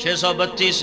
632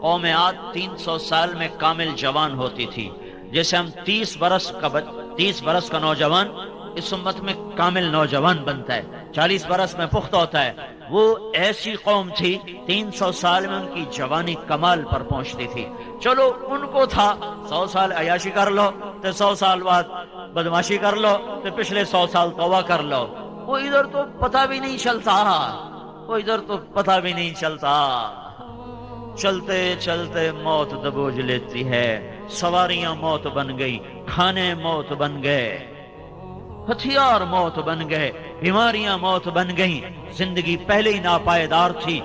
قوم عاد 300 سال میں کامل جوان ہوتی تھی. جیسے ہم 30 برس کا نوجوان اس امت میں کامل نوجوان بنتا ہے، 40 برس میں پختہ ہوتا ہے. وہ ایسی قوم تھی 300 سال میں ان کی جوانی کمال پر پہنچتی تھی. چلو ان کو تھا 100 سال عیاشی کر لو تو 100 سال بعد بدماشی کر لو تو پچھلے 100 سال توبہ کر لو. وہ ادھر تو پتہ بھی نہیں چلتا، چلتے چلتے موت دبوچ لیتی ہے. سواریاں موت بن گئی، کھانے موت بن گئے، ہتھیار موت بن گئے، بیماریاں موت بن گئیں. زندگی پہلے ہی ناپائیدار تھی،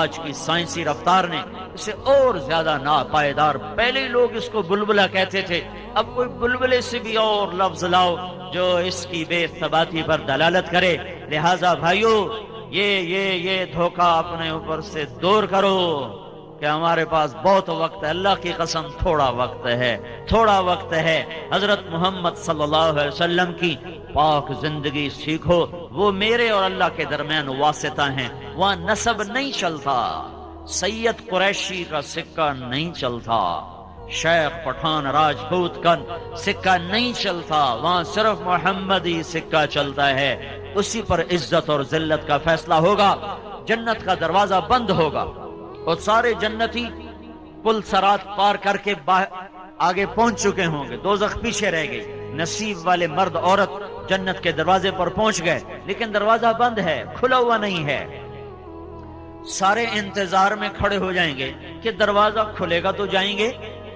آج کی سائنسی رفتار نے اسے اور زیادہ ناپائیدار. پہلے لوگ اس کو بلبلہ کہتے تھے، اب کوئی بلبلے سے بھی اور لفظ لاؤ جو اس کی بے ثباتی پر دلالت کرے. لہذا بھائیو یہ دھوکہ اپنے اوپر سے دور کرو کہ ہمارے پاس بہت وقت ہے. اللہ کی قسم تھوڑا وقت ہے. حضرت محمد صلی اللہ علیہ وسلم کی پاک زندگی سیکھو. وہ میرے اور اللہ کے درمیان واسطہ ہیں، وہاں نسب نہیں چلتا، سید قریشی کا سکہ نہیں چلتا، شیخ پٹھان راجپوت کا سکہ نہیں چلتا، وہاں صرف محمدی سکہ چلتا ہے. اسی پر عزت اور ذلت کا فیصلہ ہوگا. جنت کا دروازہ بند ہوگا اور سارے جنتی پل صراط پار کر کے آگے پہنچ چکے ہوں گے، دوزخ پیچھے رہ گئی. نصیب والے مرد عورت جنت کے دروازے پر پہنچ گئے، لیکن دروازہ بند ہے، کھلا ہوا نہیں ہے. سارے انتظار میں کھڑے ہو جائیں گے کہ دروازہ کھلے گا تو جائیں گے.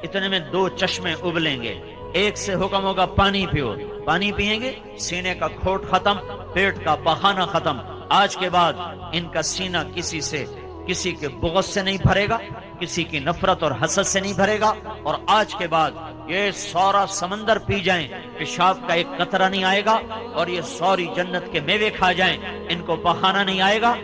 اتنے میں 2 چشمے ابلیں گے. ایک سے حکم ہوگا پانی پیو، پانی پیئیں گے، سینے کا کھوٹ ختم، پیٹ کا پخانہ ختم. آج کے بعد ان کا سینہ کسی کے بغض سے نہیں بھرے گا، کسی کی نفرت اور حسد سے نہیں بھرے گا. اور آج کے بعد یہ سارا سمندر پی جائیں، پیشاب کا ایک قطرہ نہیں آئے گا. اور یہ ساری جنت کے میوے کھا جائیں، ان کو پخانہ نہیں آئے گا.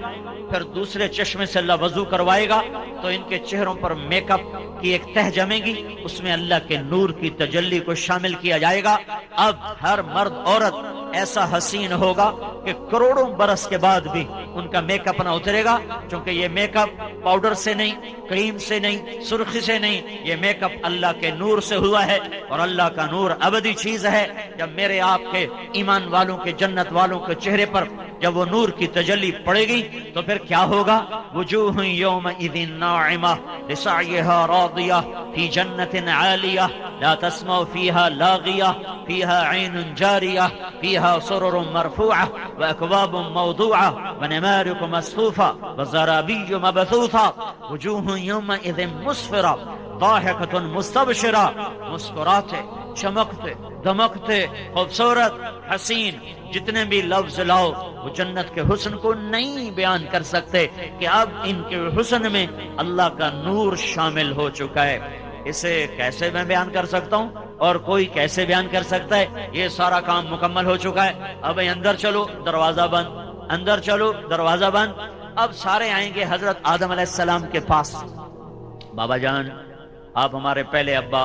پھر دوسرے چشمے سے اللہ وضو کروائے گا تو ان کے چہروں پر میک اپ کی ایک تہ جمے گی، اس میں اللہ کے نور کی تجلی کو شامل کیا جائے گا. اب ہر مرد عورت ایسا حسین ہوگا کہ کروڑوں برس کے بعد بھی ان کا میک اپ نہ اترے گا، کیونکہ یہ میک اپ پاؤڈر سے نہیں، کریم سے نہیں، سرخی سے نہیں، یہ میک اپ اللہ کے نور سے ہوا ہے. اور اللہ کا نور ابدی چیز ہے. جب میرے آپ کے ایمان والوں کے جنت والوں کے چہرے پر جب وہ نور کی تجلی پڑے گی تو پھر کیا ہوگا؟ وجوہ یومئذ ناعمہ لسعیہا راضیہ فی جنت عالیہ لا تسمع فیہا لاغیہ فیہا عین جاریہ فیہا سرر مرفوعہ واکواب موضوعہ ونمارق مصفوفہ وزرابی مبثوثہ. وجوہ یومئذ مسفرہ ضاحکۃ مستبشرہ، مسکراتے، چمکتے، دمکتے، خوبصورت، حسین. جتنے بھی لفظ لاؤ وہ جنت کے حسن کو نہیں بیان کر سکتے کہ اب ان کے حسن میں اللہ کا نور شامل ہو چکا ہے. اسے کیسے میں بیان کر سکتا ہوں اور کوئی کیسے بیان کر سکتا ہے؟ یہ سارا کام مکمل ہو چکا ہے. اب اندر چلو، دروازہ بند، اندر چلو، دروازہ بند. اب سارے آئیں گے حضرت آدم علیہ السلام کے پاس. بابا جان، آپ ہمارے پہلے ابا،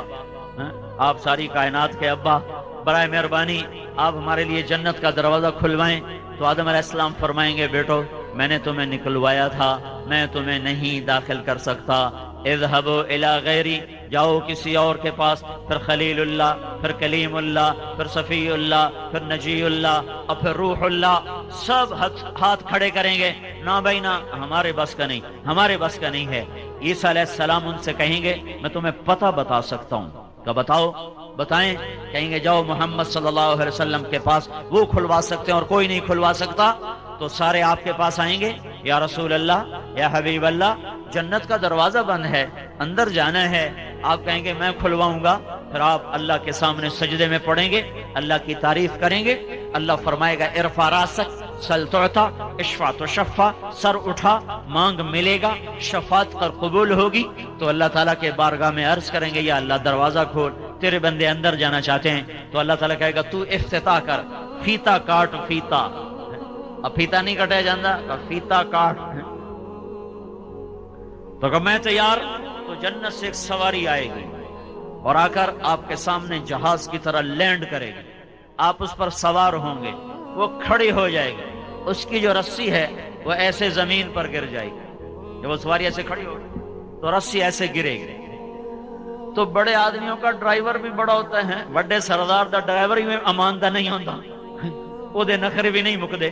آپ ساری کائنات کے ابا، برائے مہربانی آپ ہمارے لیے جنت کا دروازہ کھلوائیں. تو آدم علیہ السلام فرمائیں گے، بیٹو میں نے تمہیں نکلوایا تھا، میں تمہیں نہیں داخل کر سکتا. اذهبوا الى غیری، جاؤ کسی اور کے پاس. پھر خلیل اللہ، پھر کلیم اللہ، پھر صفی اللہ، پھر نجی اللہ اور پھر روح اللہ. سب ہاتھ کھڑے کریں گے، نہ بھائی نہ، ہمارے بس کا نہیں، ہمارے بس کا نہیں ہے. عیسیٰ علیہ السلام ان سے کہیں گے میں تمہیں پتہ بتا سکتا ہوں. کہ بتاؤ، بتائیں. کہیں گے جاؤ محمد صلی اللہ علیہ وسلم کے پاس، وہ کھلوا سکتے ہیں اور کوئی نہیں کھلوا سکتا. تو سارے آپ کے پاس آئیں گے، یا رسول اللہ، یا حبیب اللہ، جنت کا دروازہ بند ہے، اندر جانا ہے. آپ کہیں گے میں کھلواؤں گا. پھر آپ اللہ کے سامنے سجدے میں پڑیں گے، اللہ کی تعریف کریں گے. اللہ فرمائے گا ارفع راسک سل تعطا اشفع تشفع، سر اٹھا مانگ ملے گا، شفاعت کر قبول ہوگی. تو اللہ تعالیٰ کے بارگاہ میں عرض کریں گے یا اللہ دروازہ کھول، تیرے بندے اندر جانا چاہتے ہیں. تو اللہ تعالیٰ کہے گا تو افتتاح کر، فیتا کاٹ. فیتا، اب فیتا نہیں کٹا جاندہ، فیتا کاٹ. تو کہ میں تیار. تو جنت سے ایک سواری آئے گی اور آ کر آپ کے سامنے جہاز کی طرح لینڈ کرے گی. آپ اس پر سوار ہوں گے، وہ کھڑی ہو جائے گی، اس کی جو رسی ہے وہ ایسے زمین پر گر جائے گی. جب وہ سواری ایسے کھڑی ہو تو رسی ایسے گرے گی. تو بڑے آدمیوں کا ڈرائیور بھی بڑا ہوتا ہے, بڑے سردار دا ڈرائیور ہی اماندہ نہیں ہوتا, وہ دے نخرے بھی نہیں مکدے.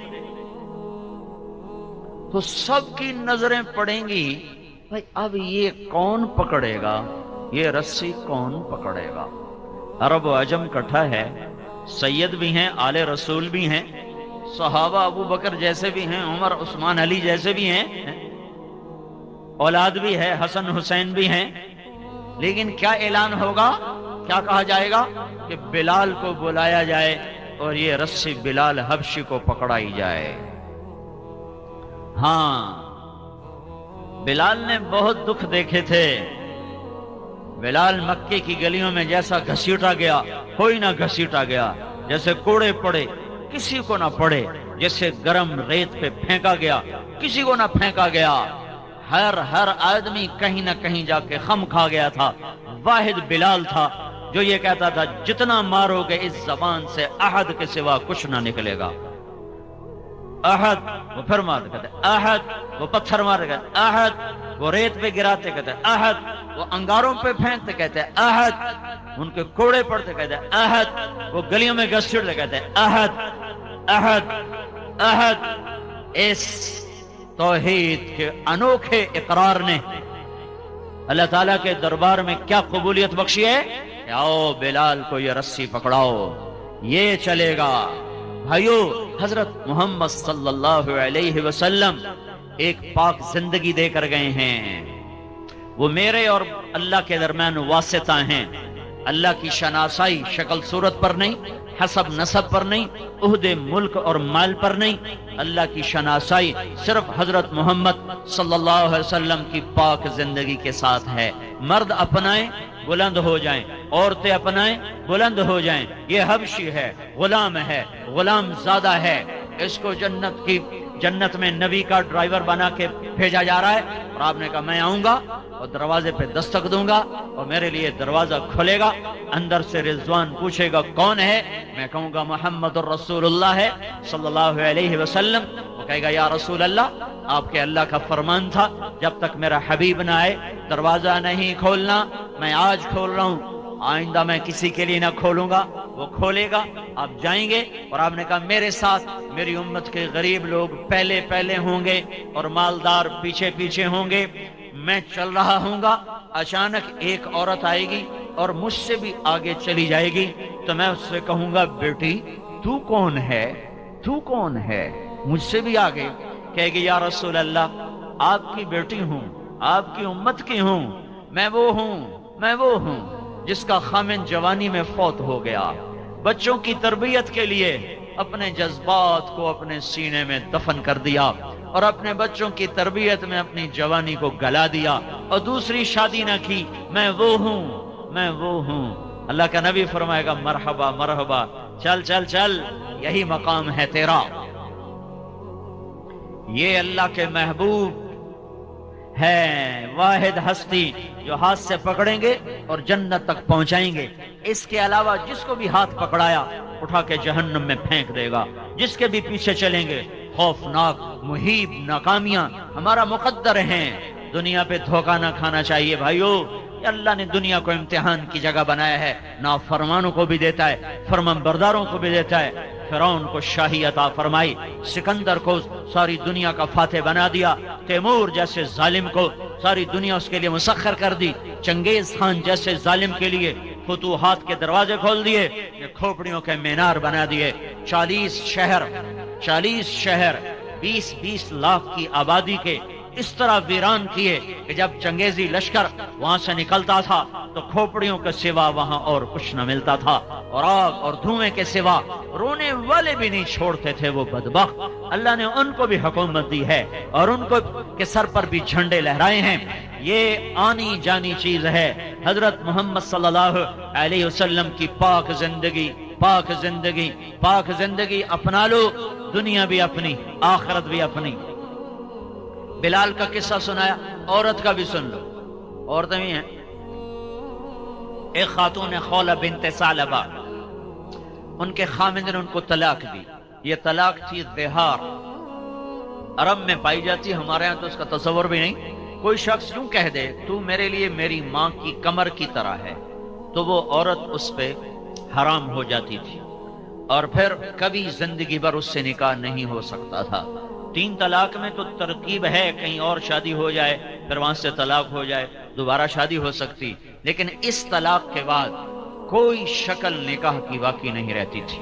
تو سب کی نظریں پڑیں گی بھائی اب یہ کون پکڑے گا, یہ رسی کون پکڑے گا. عرب و عجم کٹھا ہے, سید بھی ہیں, آل رسول بھی ہیں, صحابہ ابو بکر جیسے بھی ہیں, عمر عثمان علی جیسے بھی ہیں, اولاد بھی ہے, حسن حسین بھی ہیں. لیکن کیا اعلان ہوگا, کیا کہا جائے گا کہ بلال کو بلایا جائے اور یہ رسی بلال حبشی کو پکڑائی جائے. ہاں بلال نے بہت دکھ دیکھے تھے. بلال مکے کی گلیوں میں جیسا گھسیٹا گیا کوئی نہ گھسیٹا گیا, جیسے کوڑے پڑے کسی کو نہ پڑے, جیسے گرم ریت پہ پھینکا گیا کسی کو نہ پھینکا گیا. ہر آدمی کہیں نہ کہیں جا کے خم کھا گیا تھا. واحد بلال تھا جو یہ کہتا تھا جتنا مارو گے اس زبان سے احد کے سوا کچھ نہ نکلے گا. احد, وہ پھر مارتے کہتے احد, وہ پتھر مارتے کہتے احد, وہ ریت پہ گراتے کہتے احد, وہ انگاروں پہ پھینکتے کہتے احد, ان کے کوڑے پڑتے کہتے احد, وہ گلیوں میں گھسیٹتے کہتے احد احد احد. اس توحید کے انوکھے اقرار نے اللہ تعالیٰ کے دربار میں کیا قبولیت بخشی ہے کہ آؤ بلال کو یہ رسی پکڑاؤ, یہ چلے گا. بھائیو, حضرت محمد صلی اللہ علیہ وسلم ایک پاک زندگی دے کر گئے ہیں. وہ میرے اور اللہ کے درمیان واسطہ ہیں. اللہ کی شناسائی شکل صورت پر نہیں, حسب نسب پر نہیں, عہدے ملک اور مال پر نہیں. اللہ کی شناسائی صرف حضرت محمد صلی اللہ علیہ وسلم کی پاک زندگی کے ساتھ ہے. مرد اپنائیں بلند ہو جائیں, عورتیں اپنائیں بلند ہو جائیں. یہ حبشی ہے, غلام ہے, غلام زادہ ہے, اس کو جنت میں نبی کا ڈرائیور بنا کے بھیجا جا رہا ہے. اور آپ نے کہا میں آؤں گا اور دروازے پہ دستک دوں گا اور میرے لیے دروازہ کھلے گا, اندر سے رضوان پوچھے گا کون ہے, میں کہوں گا محمد الرسول اللہ ہے صلی اللہ علیہ وسلم. وہ کہے گا یا رسول اللہ, آپ کے اللہ کا فرمان تھا جب تک میرا حبیب نہ آئے دروازہ نہیں کھولنا. میں آج کھول رہا ہوں, آئندہ میں کسی کے لیے نہ کھولوں گا. وہ کھولے گا, آپ جائیں گے اور آپ نے کہا میرے ساتھ میری امت کے غریب لوگ پہلے ہوں گے اور مالدار پیچھے ہوں گے. میں چل رہا ہوں گا, اچانک ایک عورت آئے گی اور مجھ سے بھی آگے چلی جائے گی, تو میں اس سے کہوں گا بیٹی تو کون ہے, تو کون ہے, مجھ سے بھی آگے. کہے گی یا رسول اللہ آپ کی بیٹی ہوں, آپ کی امت کی ہوں, میں وہ ہوں جس کا خامن جوانی میں فوت ہو گیا. بچوں کی تربیت کے لیے اپنے جذبات کو اپنے سینے میں دفن کر دیا اور اپنے بچوں کی تربیت میں اپنی جوانی کو گلا دیا اور دوسری شادی نہ کی. میں وہ ہوں. اللہ کا نبی فرمائے گا مرحبا مرحبا, چل, یہی مقام ہے تیرا. یہ اللہ کے محبوب ہے, واحد ہستی جو ہاتھ سے پکڑیں گے اور جنت تک پہنچائیں گے. اس کے علاوہ جس کو بھی ہاتھ پکڑایا اٹھا کے جہنم میں پھینک دے گا. جس کے بھی پیچھے چلیں گے خوفناک محیب ناکامیاں ہمارا مقدر ہیں. دنیا پہ دھوکہ نہ کھانا چاہیے بھائیو. اللہ نے دنیا کو امتحان کی جگہ بنایا ہے, نافرمانوں کو بھی دیتا ہے, فرمان برداروں کو بھی دیتا ہے. فرعون کو شاہی عطا فرمائی, سکندر کو ساری دنیا کا فاتح بنا دیا, تیمور جیسے ظالم کو ساری دنیا اس کے لیے مسخر کر دی, چنگیز خان جیسے ظالم کے لیے فتوحات کے دروازے کھول دیے, کھوپڑیوں کے مینار بنا دیے. 40 شہر 20 لاکھ کی آبادی کے اس طرح ویران کیے کہ جب چنگیزی لشکر وہاں سے نکلتا تھا تو کھوپڑیوں کے سوا وہاں اور کچھ نہ ملتا تھا, اور آگ اور دھوئیں کے سوا رونے والے بھی نہیں چھوڑتے تھے وہ بدبخت. اللہ نے ان کو بھی حکومت دی ہے اور ان کو کے سر پر بھی جھنڈے لہرائے ہیں. یہ آنی جانی چیز ہے. حضرت محمد صلی اللہ علیہ وسلم کی پاک زندگی اپنا لو, دنیا بھی اپنی آخرت بھی اپنی. بلال کا قصہ سنایا, عورت کا بھی سن لو. عورتیں بھی ہیں. ایک خاتون خولہ بنت ثعلبہ, ان کے خامند نے ان کو طلاق دی. یہ طلاق تھی دہار, عرب میں پائی جاتی, ہمارے ہاں تو اس کا تصور بھی نہیں. کوئی شخص یوں کہہ دے تو میرے لیے میری ماں کی کمر کی طرح ہے، تو وہ عورت اس پہ حرام ہو جاتی تھی اور پھر کبھی زندگی بھر اس سے نکاح نہیں ہو سکتا تھا۔ 3 طلاق میں تو ترکیب ہے، کہیں اور شادی ہو جائے پھر وہاں سے طلاق ہو جائے، دوبارہ شادی ہو سکتی، لیکن اس طلاق کے بعد کوئی شکل نکاح کی باقی نہیں رہتی تھی۔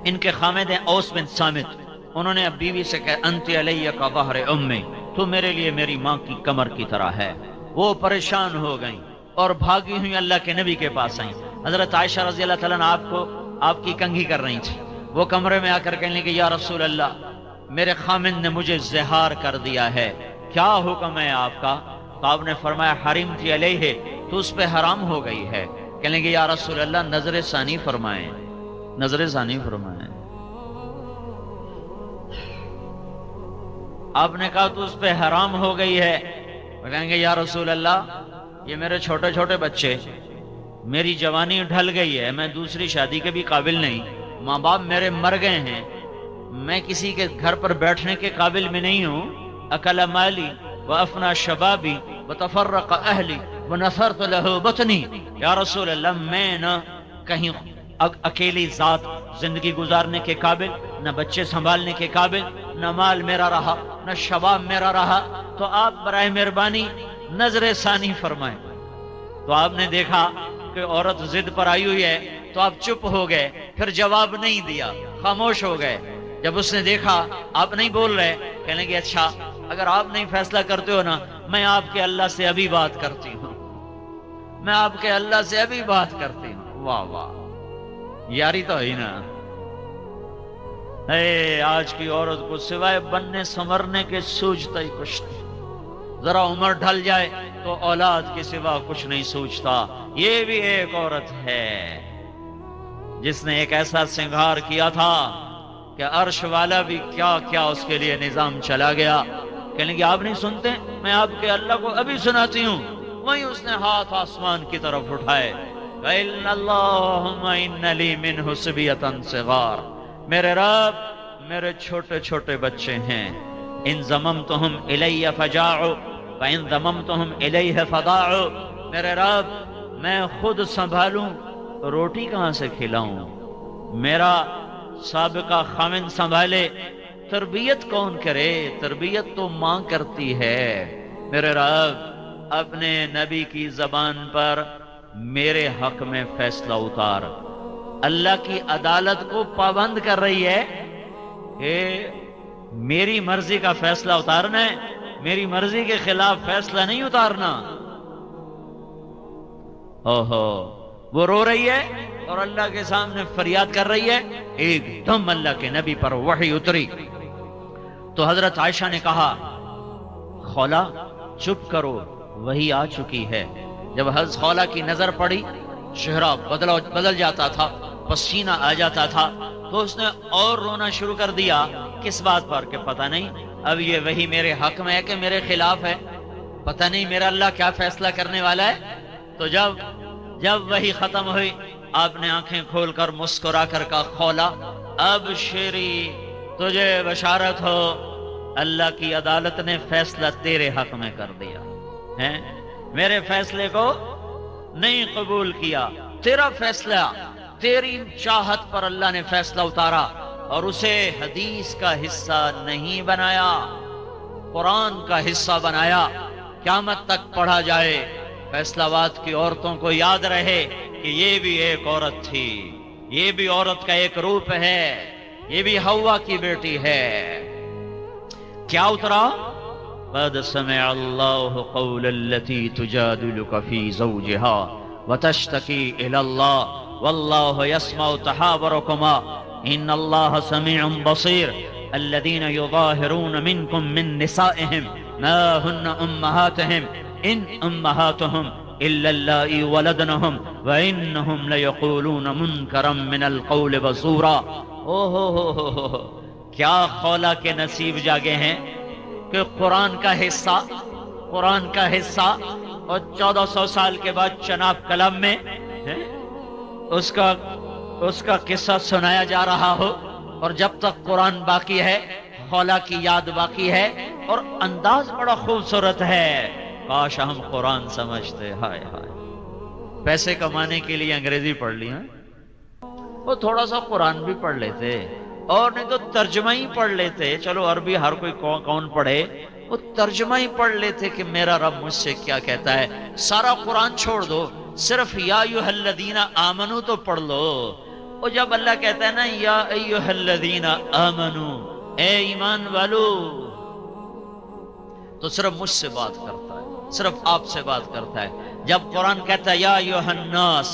ان کے خامد ہیں اوس بن صامت، انہوں نے اب بیوی سے کہا انت علیہ کا ظہر امی، تو میرے لیے میری ماں کی کمر کی طرح ہے۔ وہ پریشان ہو گئیں اور بھاگی ہوئی اللہ کے نبی کے پاس آئیں۔ حضرت عائشہ رضی اللہ تعالیٰ عنہ آپ کی کنگھی کر رہی تھی، وہ کمرے میں آ کر کہنے لگی یا رسول اللہ، میرے خامند نے مجھے زہار کر دیا ہے، کیا حکم ہے آپ کا؟ تو آپ نے فرمایا حرمتی علیہ، تو اس پہ حرام ہو گئی ہے۔ کہنے لگی یا رسول اللہ نظر ثانی فرمائیں، نظر ثانی فرمائیں۔ آپ نے کہا تو اس پہ حرام ہو گئی ہے۔ وہ کہیں گے یا رسول اللہ یہ میرے چھوٹے چھوٹے بچے، میری جوانی ڈھل گئی ہے، میں دوسری شادی کے بھی قابل نہیں، ماں باپ میرے مر گئے ہیں، میں کسی کے گھر پر بیٹھنے کے قابل میں نہیں ہوں، اکل مالی وافنا شبابی وتفرق اہلی ونثرت له بطنی، یا رسول اللہ میں نہ کہیں اکیلی ذات زندگی گزارنے کے قابل، نہ بچے سنبھالنے کے قابل، نہ مال میرا رہا، نہ شباب میرا رہا، تو آپ برائے مہربانی نظر ثانی فرمائیں۔ تو آپ نے دیکھا کہ عورت ضد پر آئی ہوئی ہے، تو آپ چپ ہو گئے، پھر جواب نہیں دیا، خاموش ہو گئے۔ جب اس نے دیکھا آپ نہیں بول رہے، کہنے لگے اچھا اگر آپ نہیں فیصلہ کرتے ہو نا، میں آپ کے اللہ سے ابھی بات کرتی ہوں، میں آپ کے اللہ سے ابھی بات کرتی ہوں۔ واہ واہ، یاری تو ہی نا۔ اے آج کی عورت کو سوائے بننے سنورنے کے سوچتا ہی کچھ نہیں، ذرا عمر ڈھل جائے تو اولاد کے سوا کچھ نہیں سوچتا۔ یہ بھی ایک عورت ہے جس نے ایک ایسا سنگھار کیا تھا کہ عرش والا بھی کیا کیا اس کے لیے نظام چلا گیا۔ کہنے کہ آپ نہیں سنتے، میں آپ کے اللہ کو ابھی سناتی ہوں۔ وہیں اس نے ہاتھ آسمان کی طرف اٹھائے، وَإِنَّ اللَّهُمَّ إِنَّ لِي مِنْهُ صِبْيَةً صِغَارَ، میرے رب میرے چھوٹے چھوٹے بچے ہیں، ان ضممتہم الی فجاعوا وان ضممتہم الیہ فضاعوا، میرے رب میں خود سنبھالوں روٹی کہاں سے کھلاؤں، میرا سابقہ خامن سنبھالے، تربیت کون کرے، تربیت تو ماں کرتی ہے۔ میرے رب اپنے نبی کی زبان پر میرے حق میں فیصلہ اتار۔ اللہ کی عدالت کو پابند کر رہی ہے کہ میری مرضی کا فیصلہ اتارنا ہے، میری مرضی کے خلاف فیصلہ نہیں اتارنا۔ وہ رو رہی ہے اور اللہ کے سامنے فریاد کر رہی ہے، ایک دم اللہ کے نبی پر وحی اتری۔ تو حضرت عائشہ نے کہا خولا چپ کرو، وہی آ چکی ہے۔ جب حضرت خولا کی نظر پڑی، چہرہ بدل جاتا تھا، پسینہ آ جاتا تھا، تو اس نے اور رونا شروع کر دیا۔ کس بات پر؟ کہ پتہ نہیں اب یہ وہی میرے حق میں ہے کہ میرے خلاف ہے، پتہ نہیں میرا اللہ کیا فیصلہ کرنے والا ہے۔ تو جب وہی ختم ہوئی، آپ نے آنکھیں کھول کر مسکرا کر کہا خولا اب شیری تجھے بشارت ہو، اللہ کی عدالت نے فیصلہ تیرے حق میں کر دیا ہے، میرے فیصلے کو نہیں قبول کیا، تیرا فیصلہ، تیری چاہت پر اللہ نے فیصلہ اتارا اور اسے حدیث کا حصہ نہیں بنایا، قرآن کا حصہ بنایا، قیامت تک پڑھا جائے، فیصلہ باد کی عورتوں کو یاد رہے کہ یہ بھی ایک عورت تھی، یہ بھی عورت کا ایک روپ ہے، یہ بھی حوا کی بیٹی ہے۔ کیا اترا؟ قد سمع اللہ قول التي تجادلك في زوجها وتشتكي الى الله والله يسمع تحاوركما ان الله سميع بصير الذين يظاهرون منكم من نسائهم ما هن امهاتهم ان امهاتهم الا اللائي ولدنهم وانهم ليقولون منكرا من القول وزورا۔ کیا خولا کے نصیب جاگے ہیں کہ قرآن کا حصہ اور 1400 سال کے بعد چناب کلام میں اس کا قصہ سنایا جا رہا ہو، اور جب تک قرآن باقی ہے خولا کی یاد باقی ہے، اور انداز بڑا خوبصورت ہے. کاش ہم قرآن سمجھتے. ہائے ہائے، پیسے کمانے کے لیے انگریزی پڑھ لی، ہاں وہ تھوڑا سا قرآن بھی پڑھ لیتے، اور نہیں تو ترجمہ ہی پڑھ لیتے. چلو عربی ہر کوئی کون پڑھے، وہ ترجمہ ہی پڑھ لیتے کہ میرا رب مجھ سے کیا کہتا ہے. سارا قرآن چھوڑ دو، صرف یا ایھا الذین آمنو تو پڑھ لو. اور جب اللہ کہتا ہے نا یا ایھا الذین آمنو، اے ایمان والو، تو صرف مجھ سے بات کرتا ہے، صرف آپ سے بات کرتا ہے. جب قرآن کہتا ہے یا ایھا الناس،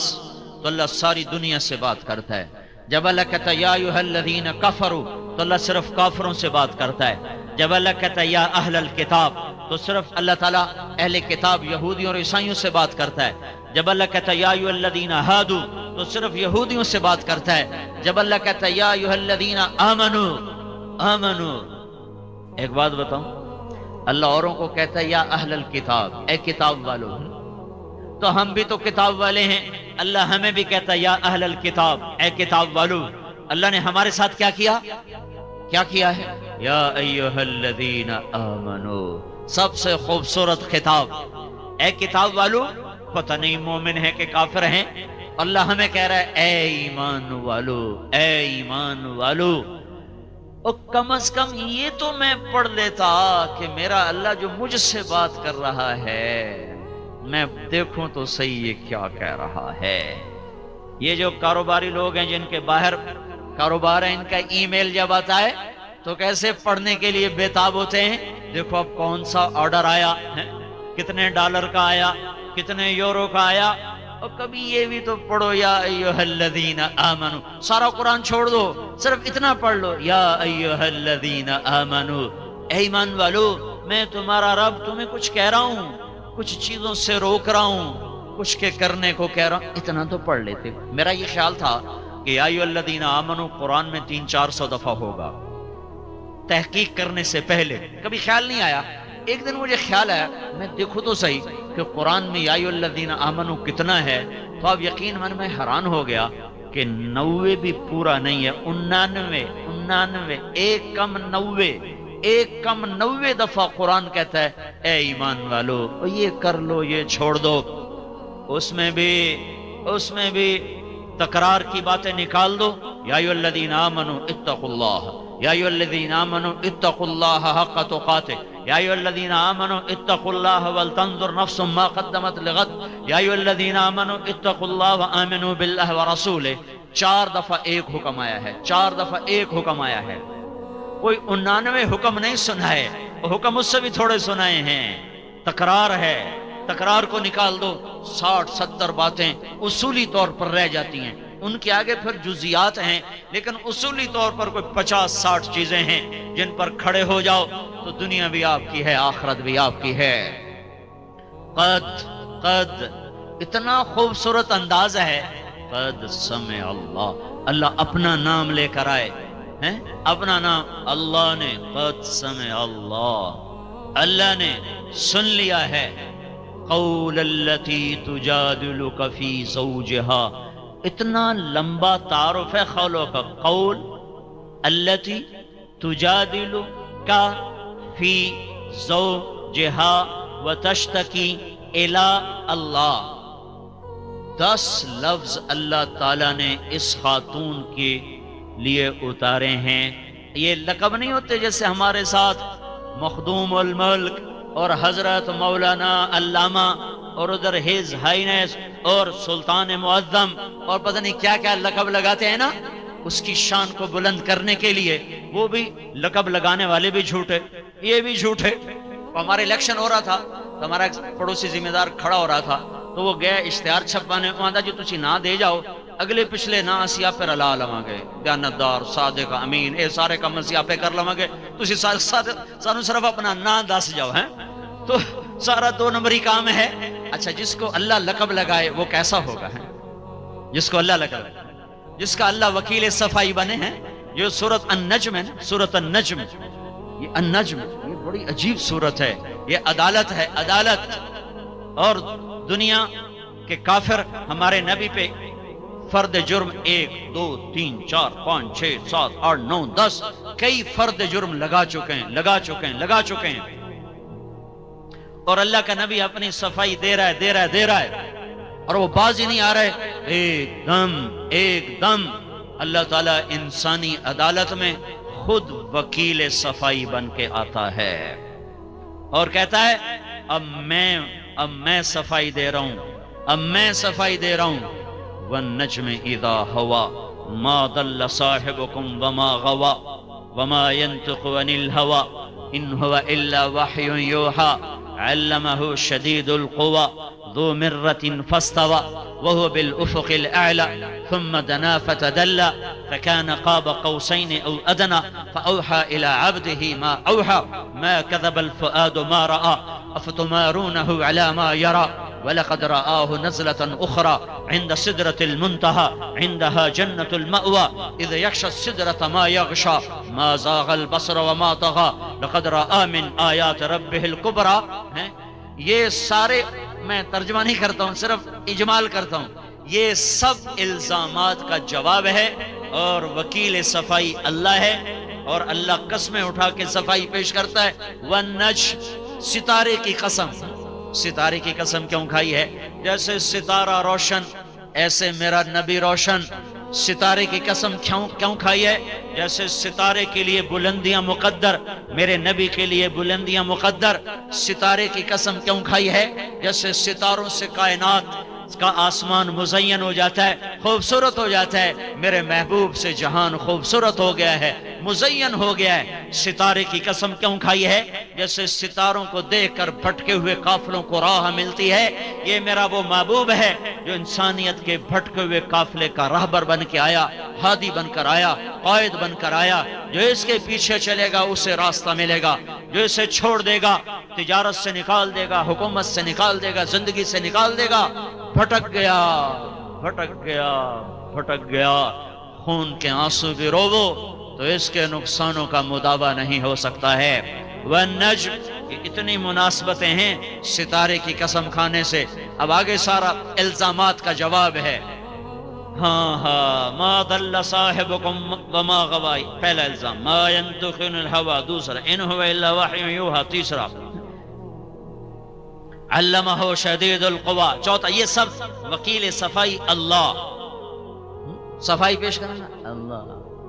تو اللہ ساری دنیا سے بات کرتا ہے. جب اللہ کہتا ہے یا ایھا الذین کفروا، تو اللہ صرف کافروں سے بات کرتا ہے. جب اللہ کہتا ہے یا اہل الکتاب، تو صرف اللہ تعالیٰ اہل کتاب یہودیوں اور عیسائیوں سے بات کرتا ہے. جب اللہ کہتا ہے یا ایھا الذین ہادوا، تو صرف یہودیوں سے بات کرتا ہے. جب اللہ کہتا ہے یا ایھا الذین آمنو. ایک بات بتاؤں، اللہ اوروں کو کہتا ہے یا اہل الکتاب، اے کتاب والو، تو ہم بھی تو کتاب والے ہیں. اللہ ہمیں بھی کہتا ہے یا اہل الکتاب، اے کتاب والو. اللہ نے ہمارے ساتھ کیا کیا ہے؟ یا ایھا الذین آمنو. سب سے خوبصورت خطاب، اے کتاب والو. پتہ نہیں مومن ہے کہ کافر ہیں، اللہ ہمیں کہہ رہا ہے اے ایمان والو، اے ایمان والو. اور کم از کم یہ تو میں پڑھ لیتا کہ میرا اللہ جو مجھ سے بات کر رہا ہے، میں دیکھوں تو صحیح یہ کیا کہہ رہا ہے. یہ جو کاروباری لوگ ہیں جن کے باہر کاروبار ہے، ان کا ای میل جب آتا ہے تو کیسے پڑھنے کے لیے بےتاب ہوتے ہیں. دیکھو اب کون سا آرڈر آیا ہے، کتنے ڈالر کا آیا، کتنے یورو کا آیا. اور کبھی یہ بھی تو پڑھو یا ایھا الذین آمنو. سارا قرآن چھوڑ دو، صرف اتنا پڑھ لو یا ایھا الذین آمنو، اے ایمان والو، میں تمہارا رب تمہیں کچھ کہہ رہا ہوں، کچھ چیزوں سے روک رہا ہوں، کچھ کے کرنے کو کہہ رہا ہوں. اتنا تو پڑھ لیتے. میرا یہ خیال تھا کہ یا ایھا الذین آمنو قرآن میں 300-400 دفعہ ہوگا. تحقیق کرنے سے پہلے کبھی خیال نہیں آیا. ایک دن مجھے خیال آیا میں دیکھوں تو صحیح کہ قرآن میں یا ایھا الذین آمنو کتنا ہے. تو اب یقین من میں حیران ہو گیا کہ 90 بھی پورا نہیں ہے، 99 ایک کم 90 دفعہ قرآن کہتا ہے اے ایمان والو، اور یہ کر لو، یہ چھوڑ دو. اس میں بھی تکرار کی باتیں نکال دو. یا ایھا الذین آمنو اتقوا اللہ، یا ایھا الذین آمنو اتقوا اللہ حق تقاتہ، یا ایھا الذین آمنوا اتقوا اللہ ولتنظر نفس ما قدمت لغد، یا ایھا الذین آمنوا اتقوا اللہ وآمنوا باللہ ورسولہ. 4 دفعہ ایک حکم آیا ہے، 4 دفعہ ایک حکم آیا ہے. کوئی 99 حکم نہیں سنائے، حکم اس سے بھی تھوڑے سنائے ہیں. تکرار ہے، تکرار کو نکال دو. 60-70 باتیں اصولی طور پر رہ جاتی ہیں، ان کے آگے پھر جزیات ہیں، لیکن اصولی طور پر کوئی 50-60 چیزیں ہیں جن پر کھڑے ہو جاؤ تو دنیا بھی آپ کی ہے، آخرت بھی آپ کی ہے. قد اتنا خوبصورت انداز ہے. قد سمع اللہ، اللہ اپنا نام لے کر آئے ہیں، اپنا نام. اللہ نے قد سمع اللہ نے سن لیا ہے. قول التی تجادلک فی زوجہا، اتنا لمبا تعارف ہے قولوں کا. قول التی تجادلک فی زوجہا وتشتکی الی اللہ. 10 لفظ اللہ تعالیٰ نے اس خاتون کے لیے اتارے ہیں. یہ لقب نہیں ہوتے جیسے ہمارے ساتھ مخدوم الملک اور حضرت مولانا علامہ اور ادھر ہز ہائینس اور سلطان معظم اور پتہ نہیں کیا کیا لقب لگاتے ہیں نا. اس کی شان کو بلند کرنے کے لیے وہ بھی لقب لگانے والے بھی جھوٹے، یہ بھی جھوٹے. ہمارا الیکشن ہو رہا تھا تو ہمارا پڑوسی ذمہ دار کھڑا ہو رہا تھا تو وہ گئے اشتہار چھپوانے. وہاں جی تسی نہ دے جاؤ، اگلے پچھلے نہ اسی آپ پہ رلا لواں گے، دیانتدار صادق امین اے سارے کم اسی آپ پہ کر لواں گے. تسی سانو صرف اپنا نہ دس جاؤ ہیں تو سارا 2 نمبری کام ہے. اچھا جس کو اللہ لقب لگائے وہ کیسا ہوگا ہے؟ جس کو اللہ لقب لگائے، جس کا اللہ وکیل صفائی بنے ہیں. جو سورۃ النجم ہے نا، سورۃ النجم، یہ النجم یہ بڑی عجیب سورت ہے. یہ عدالت ہے، عدالت. اور دنیا کے کافر ہمارے نبی پہ فرد جرم 1 2 3 4 5 6 7 8 9 10 کئی فرد جرم لگا چکے ہیں اور اللہ کا نبی اپنی صفائی دے رہا ہے اور وہ باز ہی نہیں آ رہے. ایک دم اللہ تعالیٰ انسانی عدالت میں خود وکیل صفائی بن کے آتا ہے اور کہتا ہے اب میں صفائی دے رہا ہوں. والنجم اذا ہوا ما ضل صاحبكم وما غوا وما ينطق عن الهوى ان هو الا وحي يوحى علمه شديد القوى ذو مرة فاستوى وهو بالأفق الأعلى ثم دنا فتدلى فكان قاب قوسين أو أدنى فأوحى إلى عبده ما أوحى ما كذب الفؤاد ما رأى أفتمارونه على ما يرى وَلَقَدْ رَآهُ نَزْلَةً أُخْرَى عِنْدَ سِدْرَةِ الْمُنْتَهَى عِنْدَهَا جَنَّةُ الْمَأْوَى إِذْ يَغْشَى السِّدْرَةَ مَا يَغْشَى مَا زَاغَ الْبَصَرُ وَمَا طَغَى لَقَدْ رَآ مِنْ آيَاتِ رَبِّهِ الْكُبْرَى. یہ سارے میں ترجمہ نہیں کرتا ہوں، صرف اجمال کرتا ہوں. یہ سب الزامات کا جواب ہے اور وکیل صفائی اللہ ہے اور اللہ قسمیں اٹھا کے صفائی پیش کرتا ہے. وَالنَّجْمِ ستارے کی قسم. ستارے کی قسم کیوں کھائی ہے؟ جیسے ستارہ روشن ایسے میرا نبی روشن. ستارے کی قسم کیوں کھائی ہے؟ جیسے ستارے کے لیے بلندیاں مقدر، میرے نبی کے لیے بلندیاں مقدر. ستارے کی قسم کیوں کھائی ہے؟ جیسے ستاروں سے کائنات کا آسمان مزین ہو جاتا ہے، خوبصورت ہو جاتا ہے، میرے محبوب سے جہان خوبصورت ہو گیا ہے، مزین ہو گیا ہے. ستارے کی قسم کیوں کھائی ہے؟ جیسے ستاروں کو دیکھ کر بھٹکے ہوئے قافلوں کو راہ ملتی ہے، یہ میرا وہ محبوب ہے جو انسانیت کے بھٹکے ہوئے قافلے کا راہبر بن کے آیا، ہادی بن کر آیا، قائد بن کر آیا. جو اس کے پیچھے چلے گا اسے راستہ ملے گا، جو اسے چھوڑ دے گا تجارت سے نکال دے گا، حکومت سے نکال دے گا، زندگی سے نکال دے گا. بھٹک گیا خون کے آنسو بھی روو تو اس کے نقصانوں کا مداوع نہیں ہو سکتا ہے. والنجم، اتنی مناسبتیں ہیں ستارے کی قسم کھانے سے. اب آگے سارا الزامات کا جواب ہے. ما ضل صاحبكم وما غوى پہلا الزام، ما ينطق عن الهوى دوسرا، ان هو الا وحي يوحى تیسرا، علمہ شدید القوى چوتھا. یہ سب وکیل صفائی اللہ. صفائی پیش کرنا اللہ.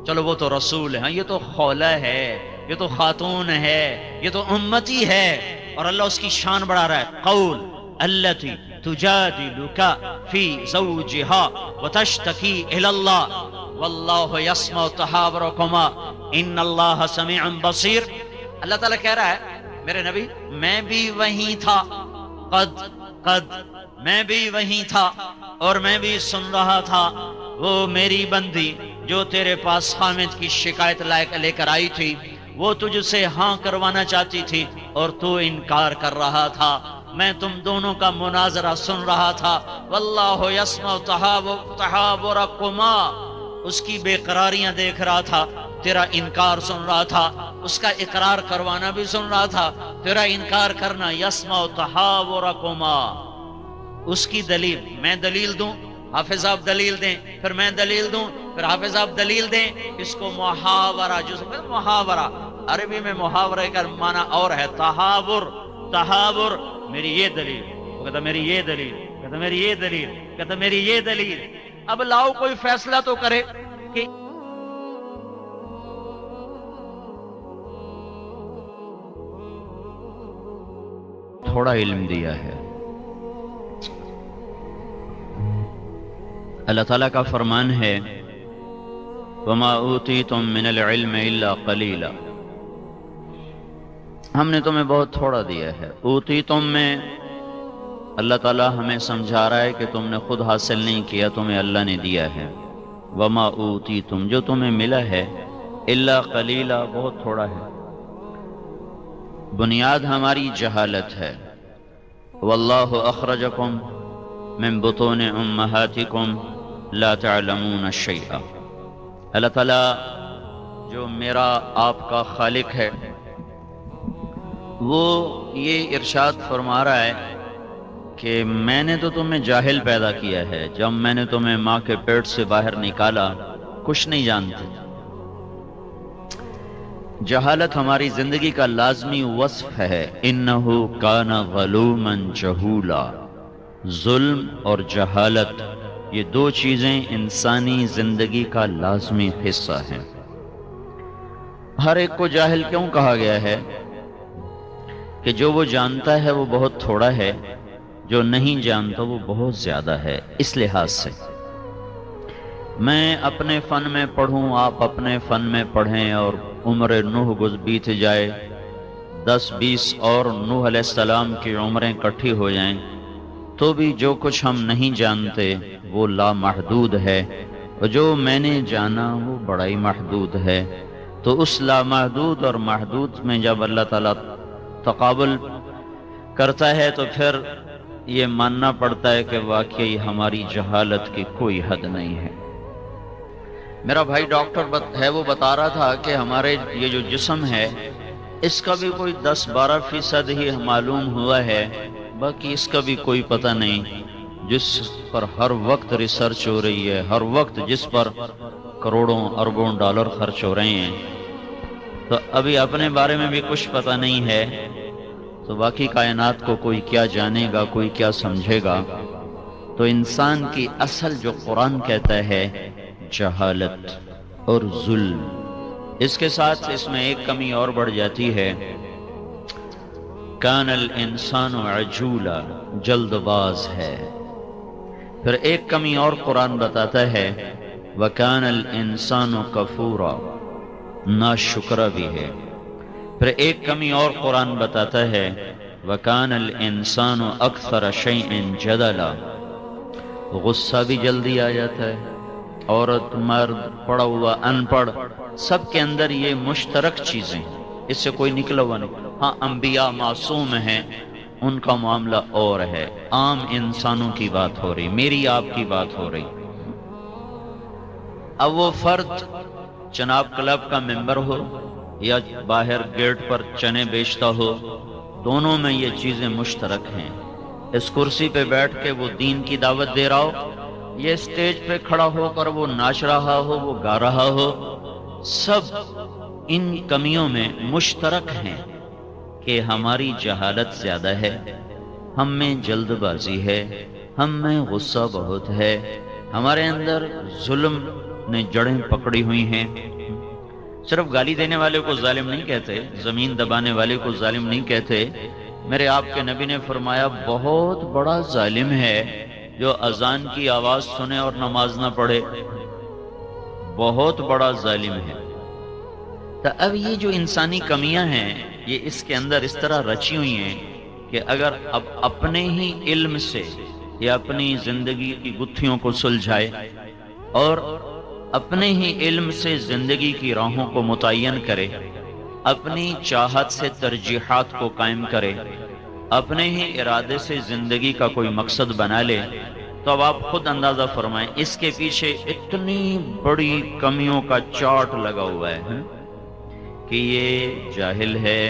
چلو وہ تو رسول ہے، یہ تو خولہ ہے، یہ تو خاتون ہے، یہ تو امتی ہے اور اللہ اس کی شان بڑھا رہا ہے. قول التی تجادلک فی زوجہا وتشتکی الی اللہ واللہ یسمع تحاورکما ان اللہ سمیع بصیر. اللہ تعالیٰ کہہ رہا ہے میرے نبی میں بھی وہیں تھا، قد میں بھی وہیں تھا اور میں بھی سن رہا تھا وہ میری بندی جو تیرے پاس حامد کی شکایت لے کر آئی تھی، وہ تجھ سے ہاں کروانا چاہتی تھی اور تو انکار کر رہا تھا. میں تم دونوں کا مناظرہ سن رہا تھا. واللہ یسمع تحاورکما، اس کی بے قراریاں دیکھ رہا تھا، تیرا انکار سن رہا تھا، اس کا اقرار کروانا بھی سن رہا تھا، تیرا انکار کرنا. یسمع تحاورکما، اس کی دلیل میں دلیل دوں، حافظ صاحب دلیل دیں، پھر میں دلیل دوں، پھر حافظ صاحب دلیل دیں. اس کو محاورہ، جو محاورہ عربی میں محاورے کا معنی اور ہے تحاور. میری یہ دلیل، وہ کہتا میری یہ دلیل، کہتا میری یہ دلیل، کہتا میری یہ دلیل. اب لاؤ کوئی فیصلہ تو کرے کہ تھوڑا علم دیا ہے. اللہ تعالیٰ کا فرمان ہے وَمَا أُوتِيتُم مِّنَ الْعِلْمِ إِلَّا قَلِيلًا، ہم نے تمہیں بہت تھوڑا دیا ہے. اوتیتم میں اللہ تعالیٰ ہمیں سمجھا رہا ہے کہ تم نے خود حاصل نہیں کیا، تمہیں اللہ نے دیا ہے. وَمَا أُوتِيتُم، جو تمہیں ملا ہے، إِلَّا قَلِيلًا، بہت تھوڑا ہے. بنیاد ہماری جہالت ہے. وَاللَّهُ أَخْرَجَكُم مِّن بُطُونِ أُمَّهَاتِكُمْ لَا تَعْلَمُونَ شَيْئًا. اللہ تعالیٰ جو میرا آپ کا خالق ہے وہ یہ ارشاد فرما رہا ہے کہ میں نے تو تمہیں جاہل پیدا کیا ہے، جب میں نے تمہیں ماں کے پیٹ سے باہر نکالا کچھ نہیں جانتے. جہالت ہماری زندگی کا لازمی وصف ہے۔ انہو کان ظلوما جہولا، ظلم اور جہالت یہ دو چیزیں انسانی زندگی کا لازمی حصہ ہیں۔ ہر ایک کو جاہل کیوں کہا گیا ہے؟ کہ جو وہ جانتا ہے وہ بہت تھوڑا ہے، جو نہیں جانتا وہ بہت زیادہ ہے۔ اس لحاظ سے میں اپنے فن میں پڑھوں، آپ اپنے فن میں پڑھیں، اور عمر نوح بیت جائے، 10-20 اور نوح علیہ السلام کی عمریں اکٹھی ہو جائیں، تو بھی جو کچھ ہم نہیں جانتے وہ لامحدود ہے، اور جو میں نے جانا وہ بڑا ہی محدود ہے۔ تو اس لامحدود اور محدود میں جب اللہ تعالیٰ تقابل کرتا ہے تو پھر یہ ماننا پڑتا ہے کہ واقعی ہماری جہالت کی کوئی حد نہیں ہے۔ میرا بھائی ڈاکٹر ہے، وہ بتا رہا تھا کہ ہمارے یہ جو جسم ہے اس کا بھی کوئی 10-12% ہی معلوم ہوا ہے، باقی اس کا بھی کوئی پتہ نہیں، جس پر ہر وقت ریسرچ ہو رہی ہے، ہر وقت جس پر کروڑوں اربوں ڈالر خرچ ہو رہے ہیں، تو ابھی اپنے بارے میں بھی کچھ پتہ نہیں ہے، تو باقی کائنات کو کوئی کیا جانے گا، کوئی کیا سمجھے گا۔ تو انسان کی اصل جو قرآن کہتا ہے جہالت اور ظلم، اس کے ساتھ اس میں ایک کمی اور بڑھ جاتی ہے، کان الانسان عجولا، جلد باز ہے۔ پھر ایک کمی اور قرآن بتاتا ہے، وکان الانسان کفورا، ناشکرا بھی ہے۔ پھر ایک کمی اور قرآن بتاتا ہے، وکان الانسان اکثر شیء جدلا، غصہ بھی جلدی آ جاتا ہے، عورت مرد پڑھا ہوا ان پڑھ سب کے اندر یہ مشترک چیزیں، اس سے کوئی نکلا ہوا نہیں۔ ہاں انبیاء معصوم ہیں، ان کا معاملہ اور ہے، عام انسانوں کی بات ہو رہی، میری آپ کی بات ہو رہی۔ اب وہ فرد جناب کلب کا ممبر ہو یا باہر گیٹ پر چنے بیچتا ہو، دونوں میں یہ چیزیں مشترک ہیں۔ اس کرسی پہ بیٹھ کے وہ دین کی دعوت دے رہا ہو، یہ اسٹیج پہ کھڑا ہو کر وہ ناچ رہا ہو، وہ گا رہا ہو، سب ان کمیوں میں مشترک ہیں کہ ہماری جہالت زیادہ ہے، ہم میں جلد بازی ہے، ہم میں غصہ بہت ہے، ہمارے اندر ظلم نے جڑیں پکڑی ہوئی ہیں۔ صرف گالی دینے والے کو ظالم نہیں کہتے، زمین دبانے والے کو ظالم نہیں کہتے۔ میرے آپ کے نبی نے فرمایا بہت بڑا ظالم ہے جو اذان کی آواز سنے اور نماز نہ پڑھے، بہت بڑا ظالم ہے۔ تو اب یہ جو انسانی کمیاں ہیں یہ اس کے اندر اس طرح رچی ہوئی ہیں کہ اگر اب اپنے ہی علم سے یا اپنی زندگی کی گتھیوں کو سلجھائے اور اپنے ہی علم سے زندگی کی راہوں کو متعین کرے، اپنی چاہت سے ترجیحات کو قائم کرے، اپنے ہی ارادے سے زندگی کا کوئی مقصد بنا لے، تو اب آپ خود اندازہ فرمائیں اس کے پیچھے اتنی بڑی کمیوں کا چارٹ لگا ہوا ہے کہ یہ جاہل ہے،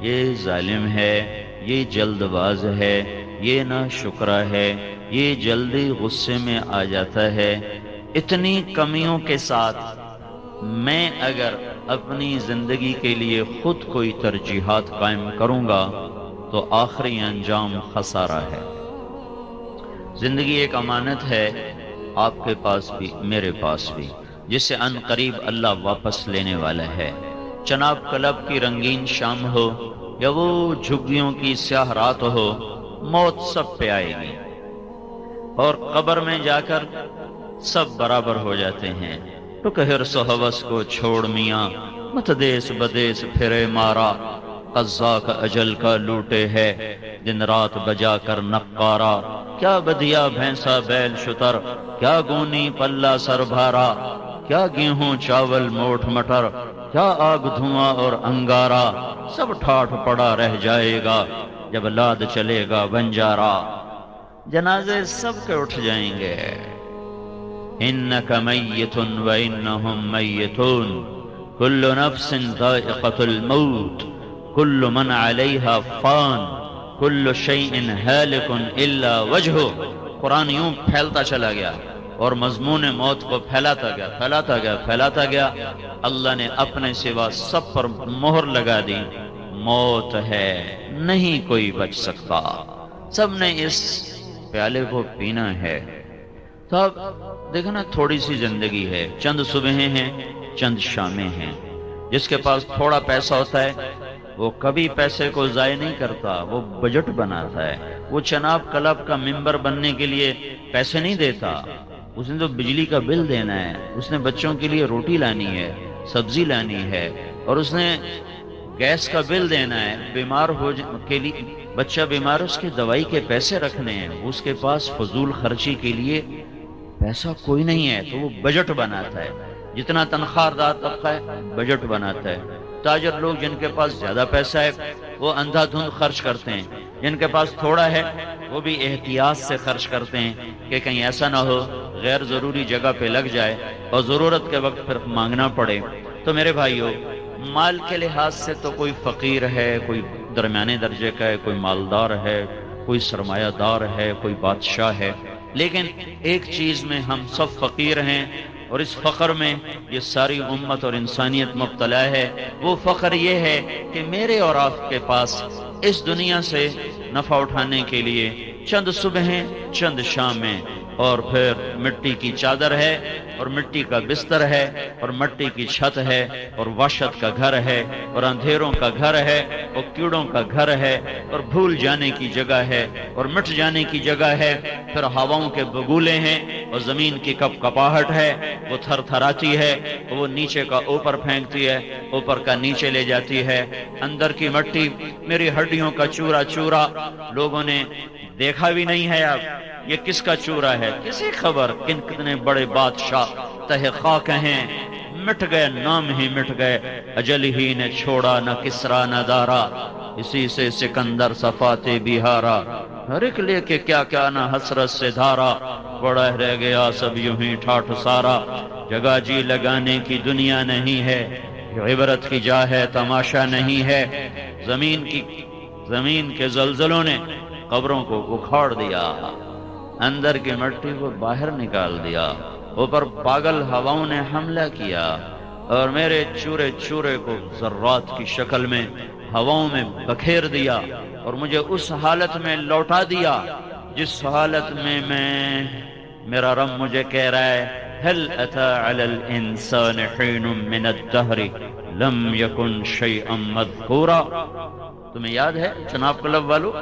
یہ ظالم ہے، یہ جلد باز ہے، یہ ناشکرا ہے، یہ جلدی غصے میں آ جاتا ہے۔ اتنی کمیوں کے ساتھ میں اگر اپنی زندگی کے لیے خود کوئی ترجیحات قائم کروں گا تو آخری انجام خسارہ ہے۔ زندگی ایک امانت ہے، آپ کے پاس بھی میرے پاس بھی، جسے ان قریب اللہ واپس لینے والا ہے۔ چناب کلب کی رنگین شام ہو یا وہ جھگیوں کی سیاہ رات ہو، موت سب پہ آئے گی، اور قبر میں جا کر سب برابر ہو جاتے ہیں۔ تو کہ حرص و ہوس کو چھوڑ میاں، مت دیس بدیس پھرے مارا، قضا کا اجل کا لوٹے ہے، دن رات بجا کر نقارا، کیا بدیا بھینسا بیل شتر، کیا گونی پلہ سر بھارا، کیا گیہوں چاول موٹ مٹر، کیا آگ دھواں اور انگارا، سب ٹھاٹھ پڑا رہ جائے گا جب لاد چلے گا بنجارا۔ جنازے سب کے اٹھ جائیں گے۔ انک میت و انہم میتون، کل نفس ذائقۃ الموت، کل من علیہا فان، کل شیء ہالک الا وجہہ۔ قرآن یوں پھیلتا چلا گیا، اور مضمون موت کو پھیلاتا گیا. اللہ نے اپنے سوا سب پر مہر لگا دی، موت ہے، نہیں کوئی بچ سکتا، سب نے اس پیالے کو پینا ہے. تو اب دیکھو نا، تھوڑی سی زندگی ہے، چند صبحیں ہیں، چند شامیں ہیں. جس کے پاس تھوڑا پیسہ ہوتا ہے وہ کبھی پیسے کو ضائع نہیں کرتا، وہ بجٹ بناتا ہے. وہ چناب کلب کا ممبر بننے کے لیے پیسے نہیں دیتا، اس نے تو بجلی کا بل دینا ہے، اس نے بچوں کے لیے روٹی لانی ہے، سبزی لانی ہے، اور اس نے گیس کا بل دینا ہے. بیمار کے لیے بچہ بیمار، اس کے دوائی کے پیسے رکھنے ہیں. اس کے پاس فضول خرچی کے لیے پیسہ کوئی نہیں ہے، تو وہ بجٹ بناتا ہے. جتنا تنخواہ دار طبقہ ہے بجٹ بناتا ہے. تاجر لوگ جن کے پاس زیادہ پیسہ ہے وہ اندھا دھند خرچ کرتے ہیں، جن کے پاس تھوڑا ہے وہ بھی احتیاط سے خرچ کرتے ہیں کہ کہیں ایسا نہ ہو غیر ضروری جگہ پہ لگ جائے اور ضرورت کے وقت پھر مانگنا پڑے. تو میرے بھائیو، مال کے لحاظ سے تو کوئی فقیر ہے، کوئی درمیانے درجے کا ہے، کوئی مالدار ہے، کوئی سرمایہ دار ہے، کوئی بادشاہ ہے. لیکن ایک چیز میں ہم سب فقیر ہیں، اور اس فقر میں یہ ساری امت اور انسانیت مبتلا ہے. وہ فقر یہ ہے کہ میرے اور آپ کے پاس اس دنیا سے نفع اٹھانے کے لیے چند صبحیں، چند شامیں، اور پھر مٹی کی چادر ہے، اور مٹی کا بستر ہے، اور مٹی کی چھت ہے، اور وحشت کا گھر ہے، اور اندھیروں کا گھر ہے، اور کیڑوں کا گھر ہے، اور بھول جانے کی جگہ ہے، اور مٹ جانے کی جگہ ہے. پھر ہواؤں کے بگولے ہیں، اور زمین کی کپ کپاہٹ ہے، وہ تھر تھراتی ہے، وہ نیچے کا اوپر پھینکتی ہے، اوپر کا نیچے لے جاتی ہے. اندر کی مٹی میری ہڈیوں کا چورا چورا، لوگوں نے دیکھا بھی نہیں ہے. اب یہ کس کا چورا ہے کسی خبر. کتنے بڑے بادشاہ تہ خاک ہیں، مٹ گئے، نام ہی مٹ گئے. اجل ہی نے چھوڑا نہ کسرا نہ دارا، اسی سے سکندر صفات بہارا. ہر ایک لے کے کیا کیا نہ حسرت سے دھارا، بڑا رہ گیا سب یوں ہی ٹھاٹھ سارا. جگہ جی لگانے کی دنیا نہیں ہے، عبرت کی جا ہے تماشا نہیں ہے. زمین کے زلزلوں نے قبروں کو اکھاڑ دیا، اندر کی مٹی کو باہر نکال دیا، اوپر پاگل ہواؤں نے حملہ کیا اور میرے چورے چورے کو ذرات کی شکل میں ہواؤں میں بکھیر دیا، اور مجھے اس حالت میں لوٹا دیا جس حالت میں میرا رب مجھے کہہ رہا ہے هل اتى على الانسان حين من الدهر لم يكن شيئا مذكورا. تمہیں یاد ہے جناب کلب والو،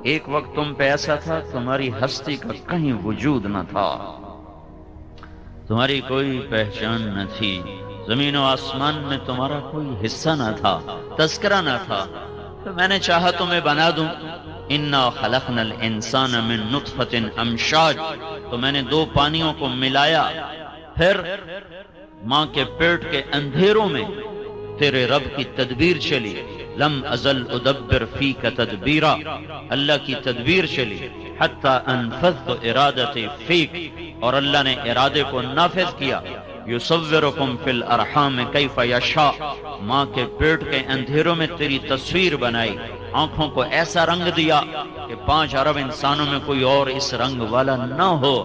ایک وقت تم پہ ایسا تھا تمہاری ہستی کا کہیں وجود نہ تھا، تمہاری کوئی پہچان نہ تھی، زمین و آسمان میں تمہارا کوئی حصہ نہ تھا، تذکرہ نہ تھا. تو میں نے چاہا تمہیں بنا دوں. انا خلقنا الانسان من نطفۃ امشاج، تو میں نے دو پانیوں کو ملایا، پھر ماں کے پیٹ کے اندھیروں میں تیرے رب کی تدبیر چلی. لم ازل ادبر فیک تدبیرا، اللہ کی تدبیر چلی. حتی انفذت ارادتی فیک، اور اللہ نے ارادے کو نافذ کیا. یصورکم فی الارحام کیف یشاء، ماں کے پیٹ کے اندھیروں میں تیری تصویر بنائی، آنکھوں کو ایسا رنگ دیا کہ 5 ارب انسانوں میں کوئی اور اس رنگ والا نہ ہو.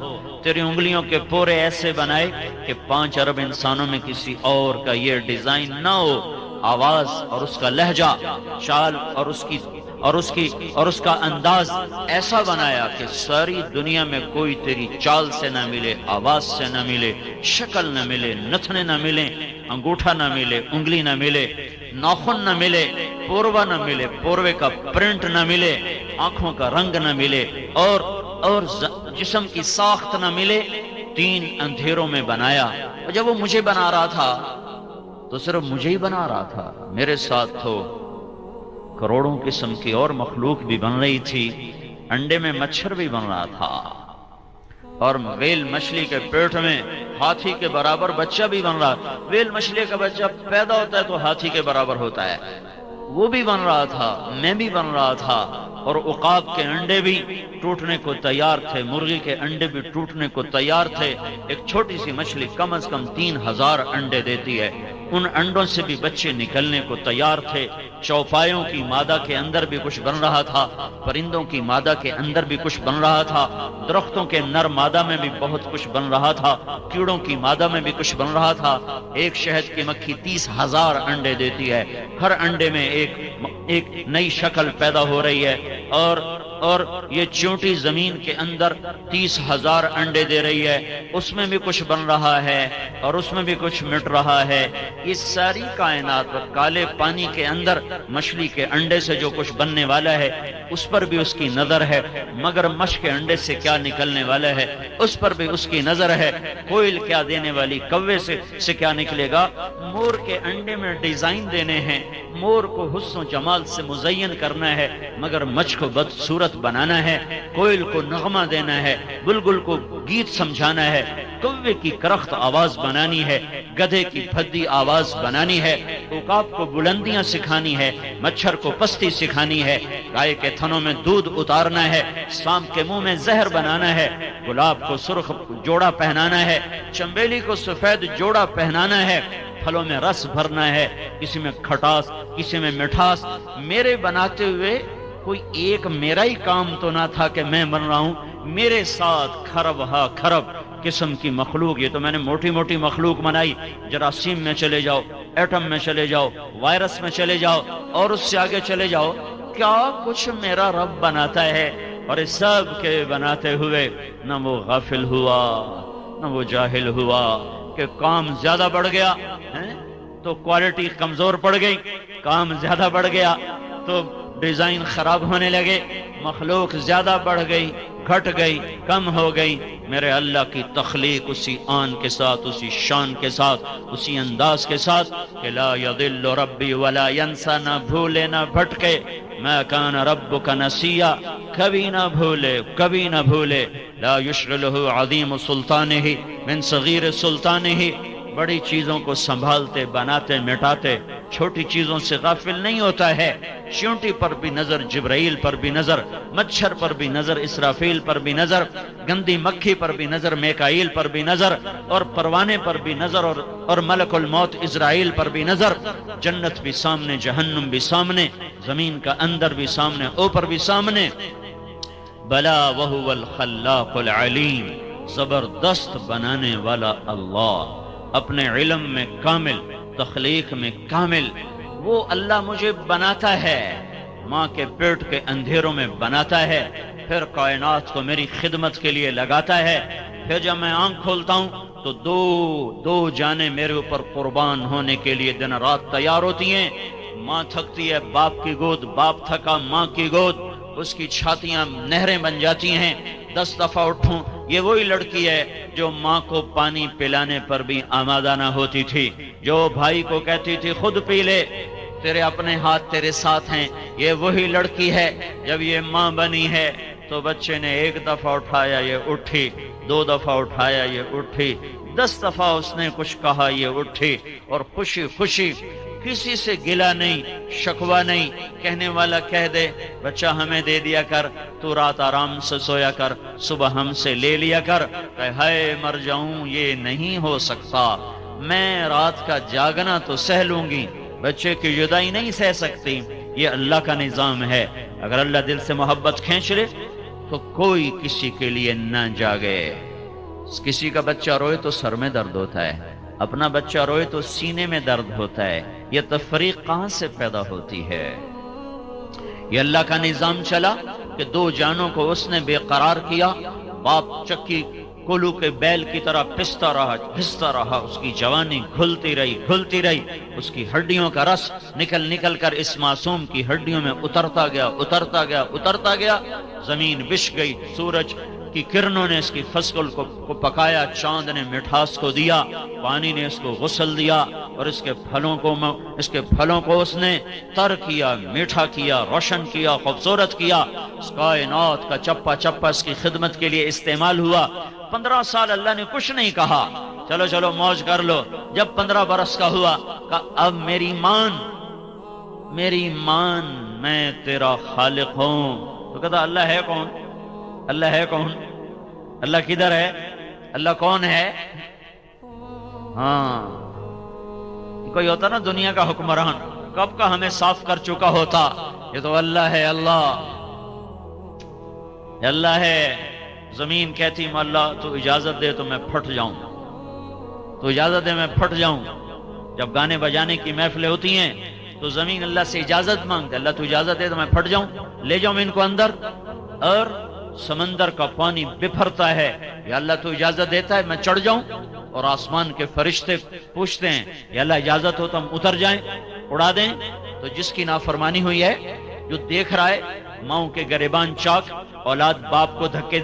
تیری انگلیوں کے پورے ایسے بنائے کہ 5 ارب انسانوں میں کسی اور کا یہ ڈیزائن نہ ہو. آواز اور اس کا لہجہ، چال اور اس کا انداز ایسا بنایا کہ ساری دنیا میں کوئی تیری چال سے نہ ملے، آواز سے نہ ملے، شکل نہ ملے، نتنے نہ ملے، انگوٹھا نہ ملے، انگلی نہ ملے، ناخن نہ ملے، پوروا نہ ملے، پوروے کا پرنٹ نہ ملے، آنکھوں کا رنگ نہ ملے، اور جسم کی ساخت نہ ملے. 3 اندھیروں میں بنایا. اور جب وہ مجھے بنا رہا تھا تو صرف مجھے ہی بنا رہا تھا، میرے ساتھ تو کروڑوں قسم کی اور مخلوق بھی بن رہی تھی. انڈے میں مچھر بھی بن رہا تھا، اور ویل مچھلی کے پیٹ میں ہاتھی کے برابر بچہ بھی بن رہا. ویل مچھلی کا بچہ پیدا ہوتا ہے تو ہاتھی کے برابر ہوتا ہے، وہ بھی بن رہا تھا، میں بھی بن رہا تھا. اور عقاب کے انڈے بھی ٹوٹنے کو تیار تھے، مرغی کے انڈے بھی ٹوٹنے کو تیار تھے. ایک چھوٹی سی مچھلی کم از کم 3000 انڈے دیتی ہے. ان انڈوں سے بھی بچے نکلنے کو تیار تھے۔ چوپایوں کی مادہ کے اندر بھی کچھ بن رہا تھا، پرندوں کی مادہ کے اندر بھی کچھ بن رہا تھا، درختوں کے نر مادہ میں بھی بہت کچھ بن رہا تھا، کیڑوں کی مادہ میں بھی کچھ بن رہا تھا۔ ایک شہد کی مکھی 30,000 انڈے دیتی ہے، ہر انڈے میں ایک نئی شکل پیدا ہو رہی ہے، اور یہ چونٹی زمین کے اندر 30,000 انڈے دے رہی ہے، اس میں بھی کچھ بن رہا ہے اور اس میں بھی کچھ مٹ رہا ہے۔ یہ ساری کائنات پر کالے پانی کے اندر مچھلی کے انڈے سے جو کچھ بننے والا ہے اس پر بھی اس کی نظر ہے، مگر مچھ کے انڈے سے کیا نکلنے والا ہے اس پر بھی اس کی نظر ہے، کوئل کیا دینے والی کوے سے کیا نکلے گا۔ مور کے انڈے میں ڈیزائن دینے ہیں، مور کو حسن و جمال سے مزین کرنا ہے، مگر مچھ کو بدصورت بنانا ہے، کوئل کو نغمہ دینا ہے، بلبل کو گیت سمجھانا ہے، کوے کی کرخت آواز بنانی ہے، گدھے کی بھدی آواز بنانی ہے، عقاب کو بلندیاں سکھانی ہے، مچھر کو پستی سکھانی ہے، گائے کے تھنوں میں دودھ اتارنا ہے، سانپ کے منہ میں زہر بنانا ہے، گلاب کو سرخ جوڑا پہنانا ہے، چنبیلی کو سفید جوڑا پہنانا ہے، پھلوں میں رس بھرنا ہے، کسی میں کھٹاس کسی میں مٹھاس۔ میرے بناتے ہوئے کوئی ایک میرا ہی کام تو نہ تھا کہ میں بن رہا ہوں، میرے ساتھ کھرب ہا کھرب قسم کی مخلوق۔ یہ تو میں نے موٹی موٹی مخلوق بنائی، جراثیم میں چلے جاؤ، ایٹم میں چلے جاؤ، وائرس میں چلے جاؤ، اور اس سے آگے چلے جاؤ، کیا کچھ میرا رب بناتا ہے۔ اور اس سب کے بناتے ہوئے نہ وہ غافل ہوا نہ وہ جاہل ہوا کہ کام زیادہ بڑھ گیا تو کوالٹی کمزور پڑ گئی، کام زیادہ بڑھ گیا تو ڈیزائن خراب ہونے لگے، مخلوق زیادہ بڑھ گئی، گھٹ گئی، کم ہو گئی۔ میرے اللہ کی تخلیق اسی آن کے ساتھ، اسی شان کے ساتھ، اسی انداز کے ساتھ کہ لا یضل ربی ولا ینسا، نہ بھولے نہ بھٹکے، ما کان ربک نسیا، کبھی نہ بھولے کبھی نہ بھولے، لا یشغلہ عظیم سلطانہ من صغیر سلطانہ، بڑی چیزوں کو سنبھالتے بناتے مٹاتے چھوٹی چیزوں سے غافل نہیں ہوتا ہے۔ چیونٹی پر بھی نظر، جبرائیل پر بھی نظر، مچھر پر بھی نظر، اسرافیل پر بھی نظر، گندی مکھی پر بھی نظر، میکائیل پر بھی نظر، اور پروانے پر بھی نظر، اور ملک الموت اسرائیل پر بھی نظر۔ جنت بھی سامنے، جہنم بھی سامنے، زمین کا اندر بھی سامنے، اوپر بھی سامنے۔ بلا وہو الخلاق العلیم، زبردست بنانے والا اللہ، اپنے علم میں کامل، تخلیق میں کامل۔ وہ اللہ مجھے بناتا ہے، ماں کے پیٹ کے اندھیروں میں بناتا ہے، پھر کائنات کو میری خدمت کے لیے لگاتا ہے، پھر جب میں آنکھ کھولتا ہوں تو دو جانیں میرے اوپر قربان ہونے کے لیے دن رات تیار ہوتی ہیں۔ ماں تھکتی ہے باپ کی گود، باپ تھکا ماں کی گود، اس کی چھاتیاں نہریں بن جاتی ہیں۔ 10 دفعہ اٹھوں، یہ وہی لڑکی ہے جو ماں کو پانی پلانے پر بھی آمادہ نہ ہوتی تھی، جو بھائی کو کہتی تھی خود پی لے، تیرے اپنے ہاتھ تیرے ساتھ ہیں۔ یہ وہی لڑکی ہے جب یہ ماں بنی ہے تو بچے نے 1 دفعہ اٹھایا یہ اٹھی، 2 دفعہ اٹھایا یہ اٹھی، 10 دفعہ اس نے کچھ کہا یہ اٹھی، اور خوشی خوشی، کسی سے گلہ نہیں، شکوہ نہیں، کہنے والا کہہ دے بچہ ہمیں دے دیا کر، تو رات آرام سے سویا کر، صبح ہم سے لے لیا کر، کہ ہائے مر جاؤں یہ نہیں ہو سکتا، میں رات کا جاگنا تو سہ لوں گی، بچے کی جدائی نہیں سہ سکتی۔ یہ اللہ کا نظام ہے، اگر اللہ دل سے محبت کھینچ لے تو کوئی کسی کے لیے نہ جاگے۔ کسی کا بچہ روئے تو سر میں درد ہوتا ہے، اپنا بچہ روئے تو سینے میں درد ہوتا ہے۔ یہ تفریق کہاں سے پیدا ہوتی ہے؟ یہ اللہ کا نظام چلا کہ 2 جانوں کو اس نے بے قرار کیا۔ باپ چکی کولو کے بیل کی طرح پستا رہا، اس کی جوانی گھلتی رہی، اس کی ہڈیوں کا رس نکل کر اس معصوم کی ہڈیوں میں اترتا گیا، زمین بچھ گئی، سورج کی کرنوں نے اس کی فصل کو پکایا، چاند نے مٹھاس کو دیا، پانی نے اس کو غسل دیا، اور اس کے پھلوں کو اس نے تر کیا، میٹھا کیا، روشن کیا، خوبصورت کیا۔ اس کائنات کا چپا چپا اس کی خدمت کے لیے استعمال ہوا۔ 15 سال اللہ نے کچھ نہیں کہا، چلو موج کر لو۔ جب 15 برس کا ہوا، کہا اب میری مان، میں تیرا خالق ہوں۔ تو کہتا اللہ ہے کون؟ اللہ کدھر ہے؟ اللہ کون ہے؟ ہاں، کوئی ہوتا نا دنیا کا حکمران، کب کا ہمیں صاف کر چکا ہوتا. یہ تو اللہ ہے، اللہ ہے. زمین کہتی اللہ تو اجازت دے تو میں پھٹ جاؤں، تو اجازت دے میں پھٹ جاؤں. جب گانے بجانے کی محفلیں ہوتی ہیں تو زمین اللہ سے اجازت مانگتے، اللہ تو اجازت دے تو میں پھٹ جاؤں، لے جاؤں ان کو اندر. اور سمندر کا پانی بپھرتا ہے، یا اللہ تو اجازت دیتا ہے میں چڑھ جاؤں. اور آسمان کے فرشتے پوچھتے ہیں یا اللہ اجازت ہو تو ہم اتر جائیں، اڑا دیں. تو جس کی نافرمانی ہوئی ہے، جو دیکھ رہا ہے ماؤں کے گریبان چاک، اولاد باپ کو دھکے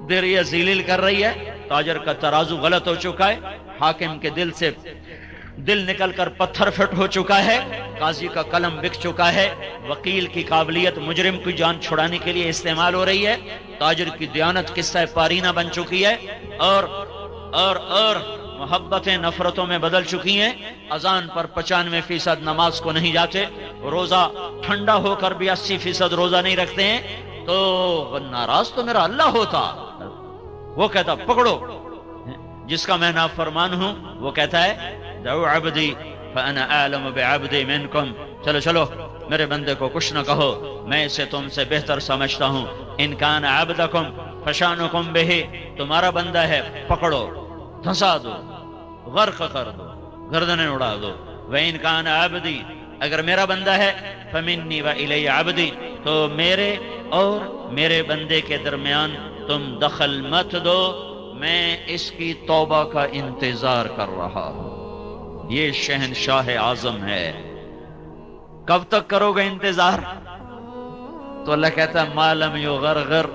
دے رہی ہے، ذلیل کر رہی ہے. تاجر کا ترازو غلط ہو چکا ہے، حاکم کے دل سے دل نکل کر پتھر فٹ ہو چکا ہے، قاضی کا قلم بک چکا ہے، وکیل کی قابلیت مجرم کی جان چھڑانے کے لیے استعمال ہو رہی ہے، تاجر کی دیانت قصہ پارینہ بن چکی ہے، اور محبتیں نفرتوں میں بدل چکی ہیں. اذان پر 95% نماز کو نہیں جاتے، روزہ ٹھنڈا ہو کر بھی 80% روزہ نہیں رکھتے ہیں. تو ناراض تو میرا اللہ ہوتا، وہ کہتا پکڑو. جس کا میں نافرمان ہوں وہ کہتا ہے دعو عبدی فانا اعلم بعبدی منکم، چلو میرے بندے کو کچھ نہ کہو، میں اسے تم سے بہتر سمجھتا ہوں. ان کان عبدکم فشانکم بہ، تمہارا بندہ ہے پکڑو، دھنسا دو، غرق کر دو، گردنیں اڑا دو. وَإِن كَانَ عَبْدِي، اگر میرا بندہ ہے فَمِنِّي وَإِلَيَّ عَبْدِي، تو میرے اور میرے بندے کے درمیان تم دخل مت دو، میں اس کی توبہ کا انتظار کر رہا ہوں. یہ شہنشاہ اعظم ہے. کب تک کرو گے انتظار؟ تو اللہ کہتا ہے ما لم یغرغر،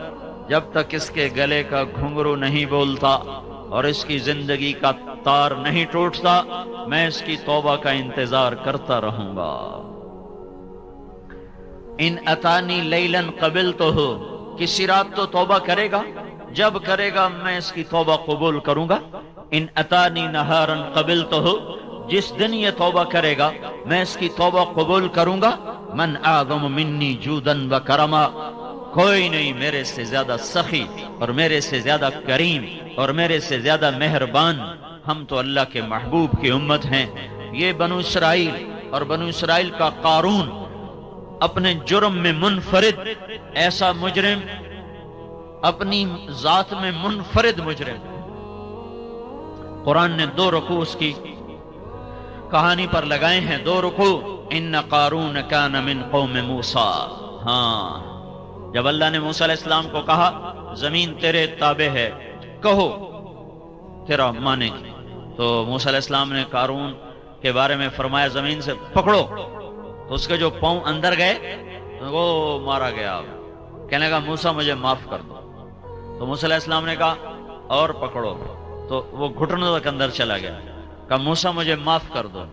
جب تک اس کے گلے کا گھنگرو نہیں بولتا اور اس کی زندگی کا تار نہیں ٹوٹتا، میں اس کی توبہ کا انتظار کرتا رہوں گا. ان اتانی لیلا قبلتہ، کسی رات تو توبہ کرے گا، جب کرے گا میں اس کی توبہ قبول کروں گا. ان اتانی نہارا قبلتہ، جس دن یہ توبہ کرے گا میں اس کی توبہ قبول کروں گا. من اعظم منی جودا و کرما، کوئی نہیں میرے سے زیادہ سخی اور میرے سے زیادہ کریم اور میرے سے زیادہ مہربان. ہم تو اللہ کے محبوب کی امت ہیں. یہ بنو اسرائیل اور بنو اسرائیل کا قارون اپنے جرم میں منفرد، ایسا مجرم اپنی ذات میں منفرد مجرم. قرآن نے 2 رکوع اس کی کہانی پر لگائے ہیں، 2 رکوع. ان قارون کان من قوم موسیٰ. ہاں، جب اللہ نے موسیٰ علیہ السلام کو کہا زمین تیرے تابع ہے، کہو تیرا مانے گی، تو موسیٰ علیہ السلام نے قارون کے بارے میں فرمایا زمین سے پکڑو. تو اس کے جو پاؤں اندر گئے وہ مارا گیا. کہنے لگا موسیٰ مجھے معاف کر دو. تو موسیٰ علیہ السلام نے کہا اور پکڑو، تو وہ گھٹنوں تک اندر چلا گیا. کہا موسیٰ مجھے معاف کر دو.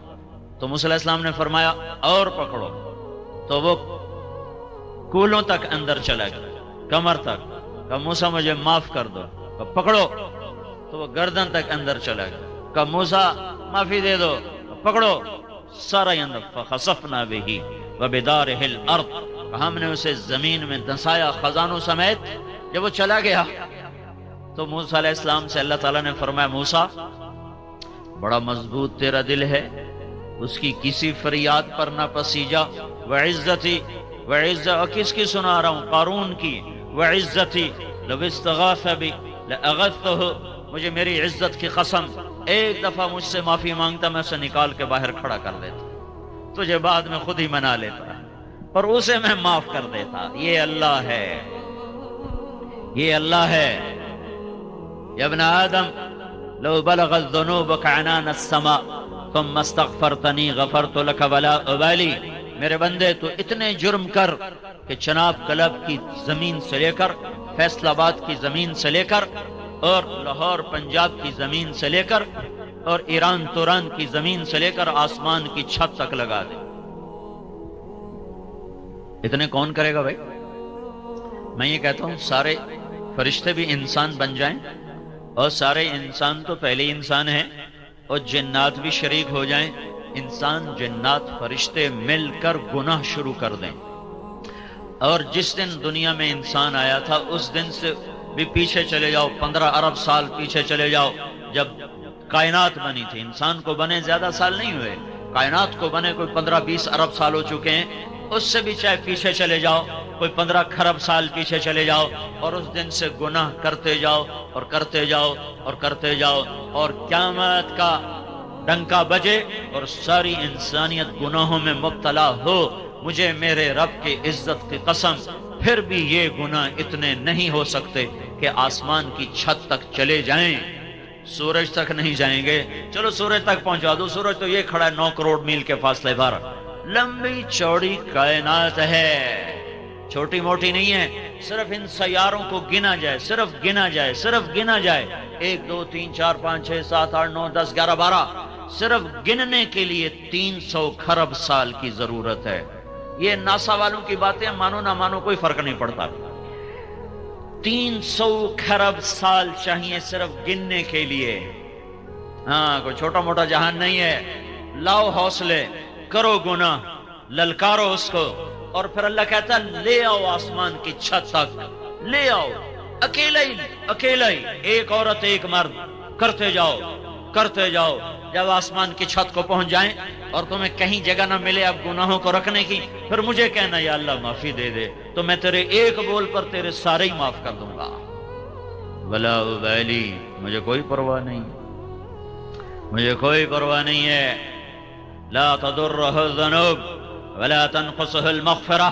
تو موسیٰ علیہ السلام نے فرمایا اور پکڑو، تو وہ کولوں تک اندر چلا گیا، کمر تک. کہا موسیٰ مجھے معاف کر دو. کہا پکڑو، تو وہ گردن تک اندر چلا گیا. کہا موسیٰ معافی دے دو. پکڑو، سارا اندر. فخسفنا بہ وبدارہ الارض، ہم نے اسے زمین میں دھنسایا خزانوں سمیت. جب وہ چلا گیا تو موسیٰ علیہ السلام سے اللہ تعالیٰ نے فرمایا موسیٰ بڑا مضبوط تیرا دل ہے، اس کی کسی فریاد پر نہ پسیجا. وعزتی، وعزت کس کی سنا رہا ہوں؟ قارون کی. وعزتی لو استغاث بی لاغثتہ، مجھے میری عزت کی قسم ایک دفعہ مجھ سے معافی مانگتا میں اسے نکال کے باہر کھڑا کر دیتا، تجھے بعد میں خود ہی منا لیتا اور اسے میں معاف کر دیتا. یہ اللہ ہے، یہ اللہ ہے. یا ابن آدم لو بلغت ذنوبک عنان السماء ثم استغفرتنی غفرت لک ولا ابالی. میرے بندے تو اتنے جرم کر کہ چناب کلب کی زمین سے لے کر فیصل آباد کی زمین سے لے کر اور لاہور پنجاب کی زمین سے لے کر اور ایران توران کی زمین سے لے کر آسمان کی چھت تک لگا دے. اتنے کون کرے گا بھائی؟ میں یہ کہتا ہوں سارے فرشتے بھی انسان بن جائیں، اور سارے انسان تو پہلے انسان ہیں، اور جنات بھی شریک ہو جائیں، انسان جنات فرشتے مل کر گناہ شروع کر دیں، اور جس دن دنیا میں انسان آیا تھا اس دن سے بھی پیچھے چلے جاؤ، 15 ارب سال پیچھے چلے جاؤ، جب کائنات بنی تھی. انسان کو بنے زیادہ سال نہیں ہوئے, کائنات کو بنے کوئی 15-20 ارب سال ہو چکے ہیں. اس سے بھی چاہے پیچھے چلے جاؤ, کوئی 15 کھرب سال پیچھے چلے جاؤ, اور اس دن سے گناہ کرتے جاؤ اور کرتے جاؤ اور کرتے جاؤ, اور قیامت کا ڈنکا بجے اور ساری انسانیت گناہوں میں مبتلا ہو. مجھے میرے رب کی عزت کی قسم, پھر بھی یہ گناہ اتنے نہیں ہو سکتے کہ آسمان کی چھت تک چلے جائیں. سورج تک نہیں جائیں گے, چلو سورج تک پہنچا دو, سورج تو یہ کھڑا ہے 9 کروڑ میل کے فاصلے پر. لمبی چوڑی کائنات ہے, چھوٹی موٹی نہیں ہے. صرف ان سیاروں کو گنا جائے, صرف گنا جائے, صرف گنا جائے, 1 2 3 4 5 6 7 8 9 10 11 12, صرف گننے کے لیے 300 کھرب سال کی ضرورت ہے. یہ ناسا والوں کی باتیں مانو نہ مانو کوئی فرق نہیں پڑتا. 300 کھرب سال چاہیے صرف گننے کے لیے. ہاں, کوئی چھوٹا موٹا جہان نہیں ہے. لاؤ حوصلے, کرو گناہ, للکارو اس کو, اور پھر اللہ کہتا ہے لے آؤ آسمان کی چھت تک, لے آؤ اکیلا ہی, ایک عورت ایک مرد, کرتے جاؤ کرتے جاؤ. جب آسمان کی چھت کو پہنچ جائیں اور تمہیں کہیں جگہ نہ ملے اب گناہوں کو رکھنے کی, پھر مجھے کہنا یا اللہ معافی دے دے, تو میں تیرے ایک بول پر تیرے سارے ہی معاف کر دوں گا. ولا ابالی, مجھے کوئی پرواہ نہیں, مجھے کوئی پرواہ نہیں ہے. لا تضرہ الذنوب ولا تنقصہ المغفرہ,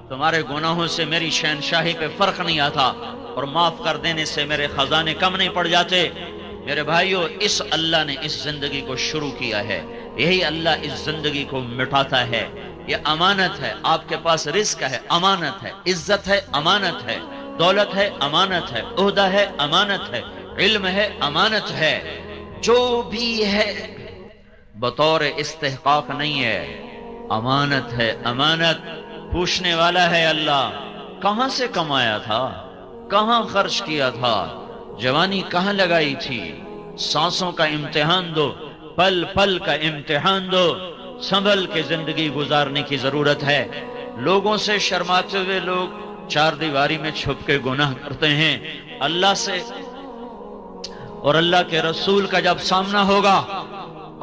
تمہارے گناہوں سے میری شہنشاہی پہ فرق نہیں آتا, اور معاف کر دینے سے میرے خزانے کم نہیں پڑ جاتے. میرے بھائیو, اس اللہ نے اس زندگی کو شروع کیا ہے, یہی اللہ اس زندگی کو مٹاتا ہے. یہ امانت ہے, آپ کے پاس رزق ہے, امانت ہے, عزت ہے, امانت ہے, دولت ہے, امانت ہے, عہدہ ہے, امانت ہے, علم ہے, امانت ہے. جو بھی ہے بطور استحقاق نہیں ہے, امانت ہے. امانت پوچھنے والا ہے اللہ, کہاں سے کمایا تھا, کہاں خرچ کیا تھا, جوانی کہاں لگائی تھی. سانسوں کا امتحان دو, پل پل کا امتحان دو, سنبھل کے زندگی گزارنے کی ضرورت ہے. لوگوں سے شرماتے ہوئے لوگ چار دیواری میں چھپ کے گناہ کرتے ہیں. اللہ سے اور اللہ کے رسول کا جب سامنا ہوگا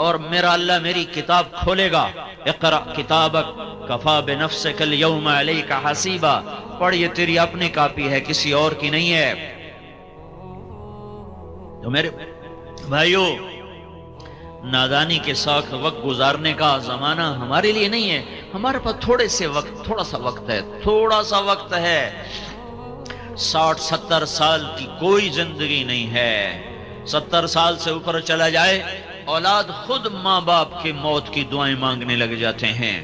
اور میرا اللہ میری کتاب کھولے گا, اقرأ کتابک کفا بنفسک اليوم علیک حسیبا, پڑھ یہ تیری اپنی کاپی ہے, کسی اور کی نہیں ہے. تو میرے بھائیو, نادانی کے ساتھ وقت گزارنے کا زمانہ ہمارے لیے نہیں ہے. ہمارے پاس تھوڑا سا وقت ہے, تھوڑا سا وقت ہے. 60-70 سال کی کوئی زندگی نہیں ہے. 70 سال سے اوپر چلا جائے, اولاد خود ماں باپ کی موت کی دعائیں مانگنے لگ جاتے ہیں.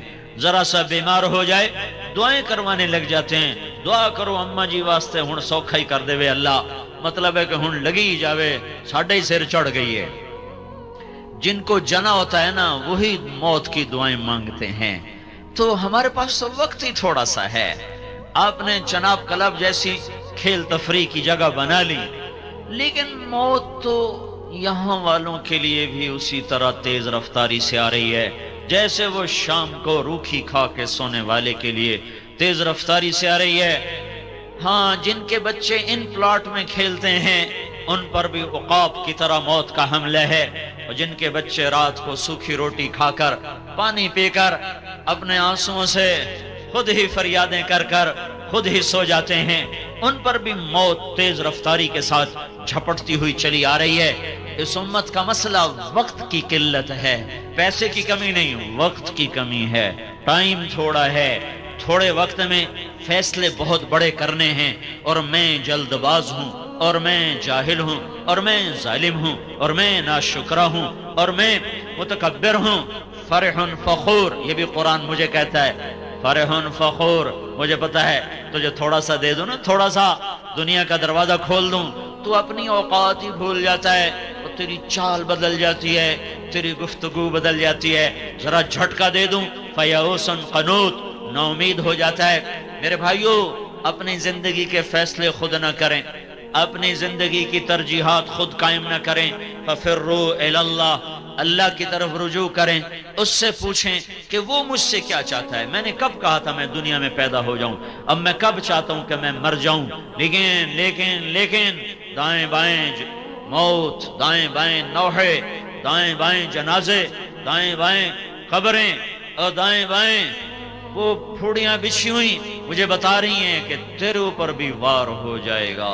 ذرا سا بیمار ہو جائے دعائیں کروانے لگ جاتے ہیں, دعا کرو اماں جی واسطے ہن سوکھا ہی کر دے وے اللہ. مطلب ہے کہ ہن لگی جاوے, ساڈے ہی سر چڑھ گئی ہے. جن کو جنا ہوتا ہے نا وہی موت کی دعائیں مانگتے ہیں. تو ہمارے پاس تو وقت ہی تھوڑا سا ہے. آپ نے جناب کلب جیسی کھیل تفریح کی جگہ بنا لی, لیکن موت تو یہاں والوں کے لیے بھی اسی طرح تیز رفتاری سے آ رہی ہے جیسے وہ شام کو روکھی کھا کے سونے والے کے لیے تیز رفتاری سے آ رہی ہے. ہاں, جن کے بچے ان پلاٹ میں کھیلتے ہیں ان پر بھی عقاب کی طرح موت کا حملہ ہے, اور جن کے بچے رات کو سوکھی روٹی کھا کر, پانی پی کر, اپنے آنسوؤں سے خود ہی فریادیں کر کر خود ہی سو جاتے ہیں, ان پر بھی موت تیز رفتاری کے ساتھ جھپٹتی ہوئی چلی آ رہی ہے. اس امت کا مسئلہ وقت کی قلت ہے, پیسے کی کمی نہیں, وقت کی کمی ہے. ٹائم تھوڑا ہے, تھوڑے وقت میں فیصلے بہت بڑے کرنے ہیں, اور میں جلد باز ہوں, اور میں جاہل ہوں, اور میں ظالم ہوں, اور میں ناشکرہ ہوں, اور میں متکبر ہوں. فرح فخور, یہ بھی قرآن مجھے کہتا ہے, فرح فخور. مجھے پتا ہے تجھے تھوڑا سا دے دوں نا, تھوڑا سا دنیا کا دروازہ کھول دوں, تو اپنی اوقات ہی بھول جاتا ہے, اور تیری چال بدل جاتی ہے, تیری گفتگو بدل جاتی ہے. ذرا جھٹکا دے دوں, فیئوس قنوط, نا امید ہو جاتا ہے. میرے بھائیو, اپنی زندگی کے فیصلے خود نہ کریں, اپنی زندگی کی ترجیحات خود قائم نہ کریں. ففروا الی اللہ, اللہ کی طرف رجوع کریں, اس سے پوچھیں کہ وہ مجھ سے کیا چاہتا ہے. میں نے کب کہا تھا میں دنیا میں پیدا ہو جاؤں, اب میں کب چاہتا ہوں کہ میں مر جاؤں. لیکن دائیں بائیں موت، دائیں بائیں نوحے، دائیں بائیں جنازے، دائیں بائیں قبریں اور دائیں بائیں وہ پھوڑیاں بچھی ہوئی مجھے بتا رہی ہیں کہ تیرے اوپر بھی وار ہو جائے گا۔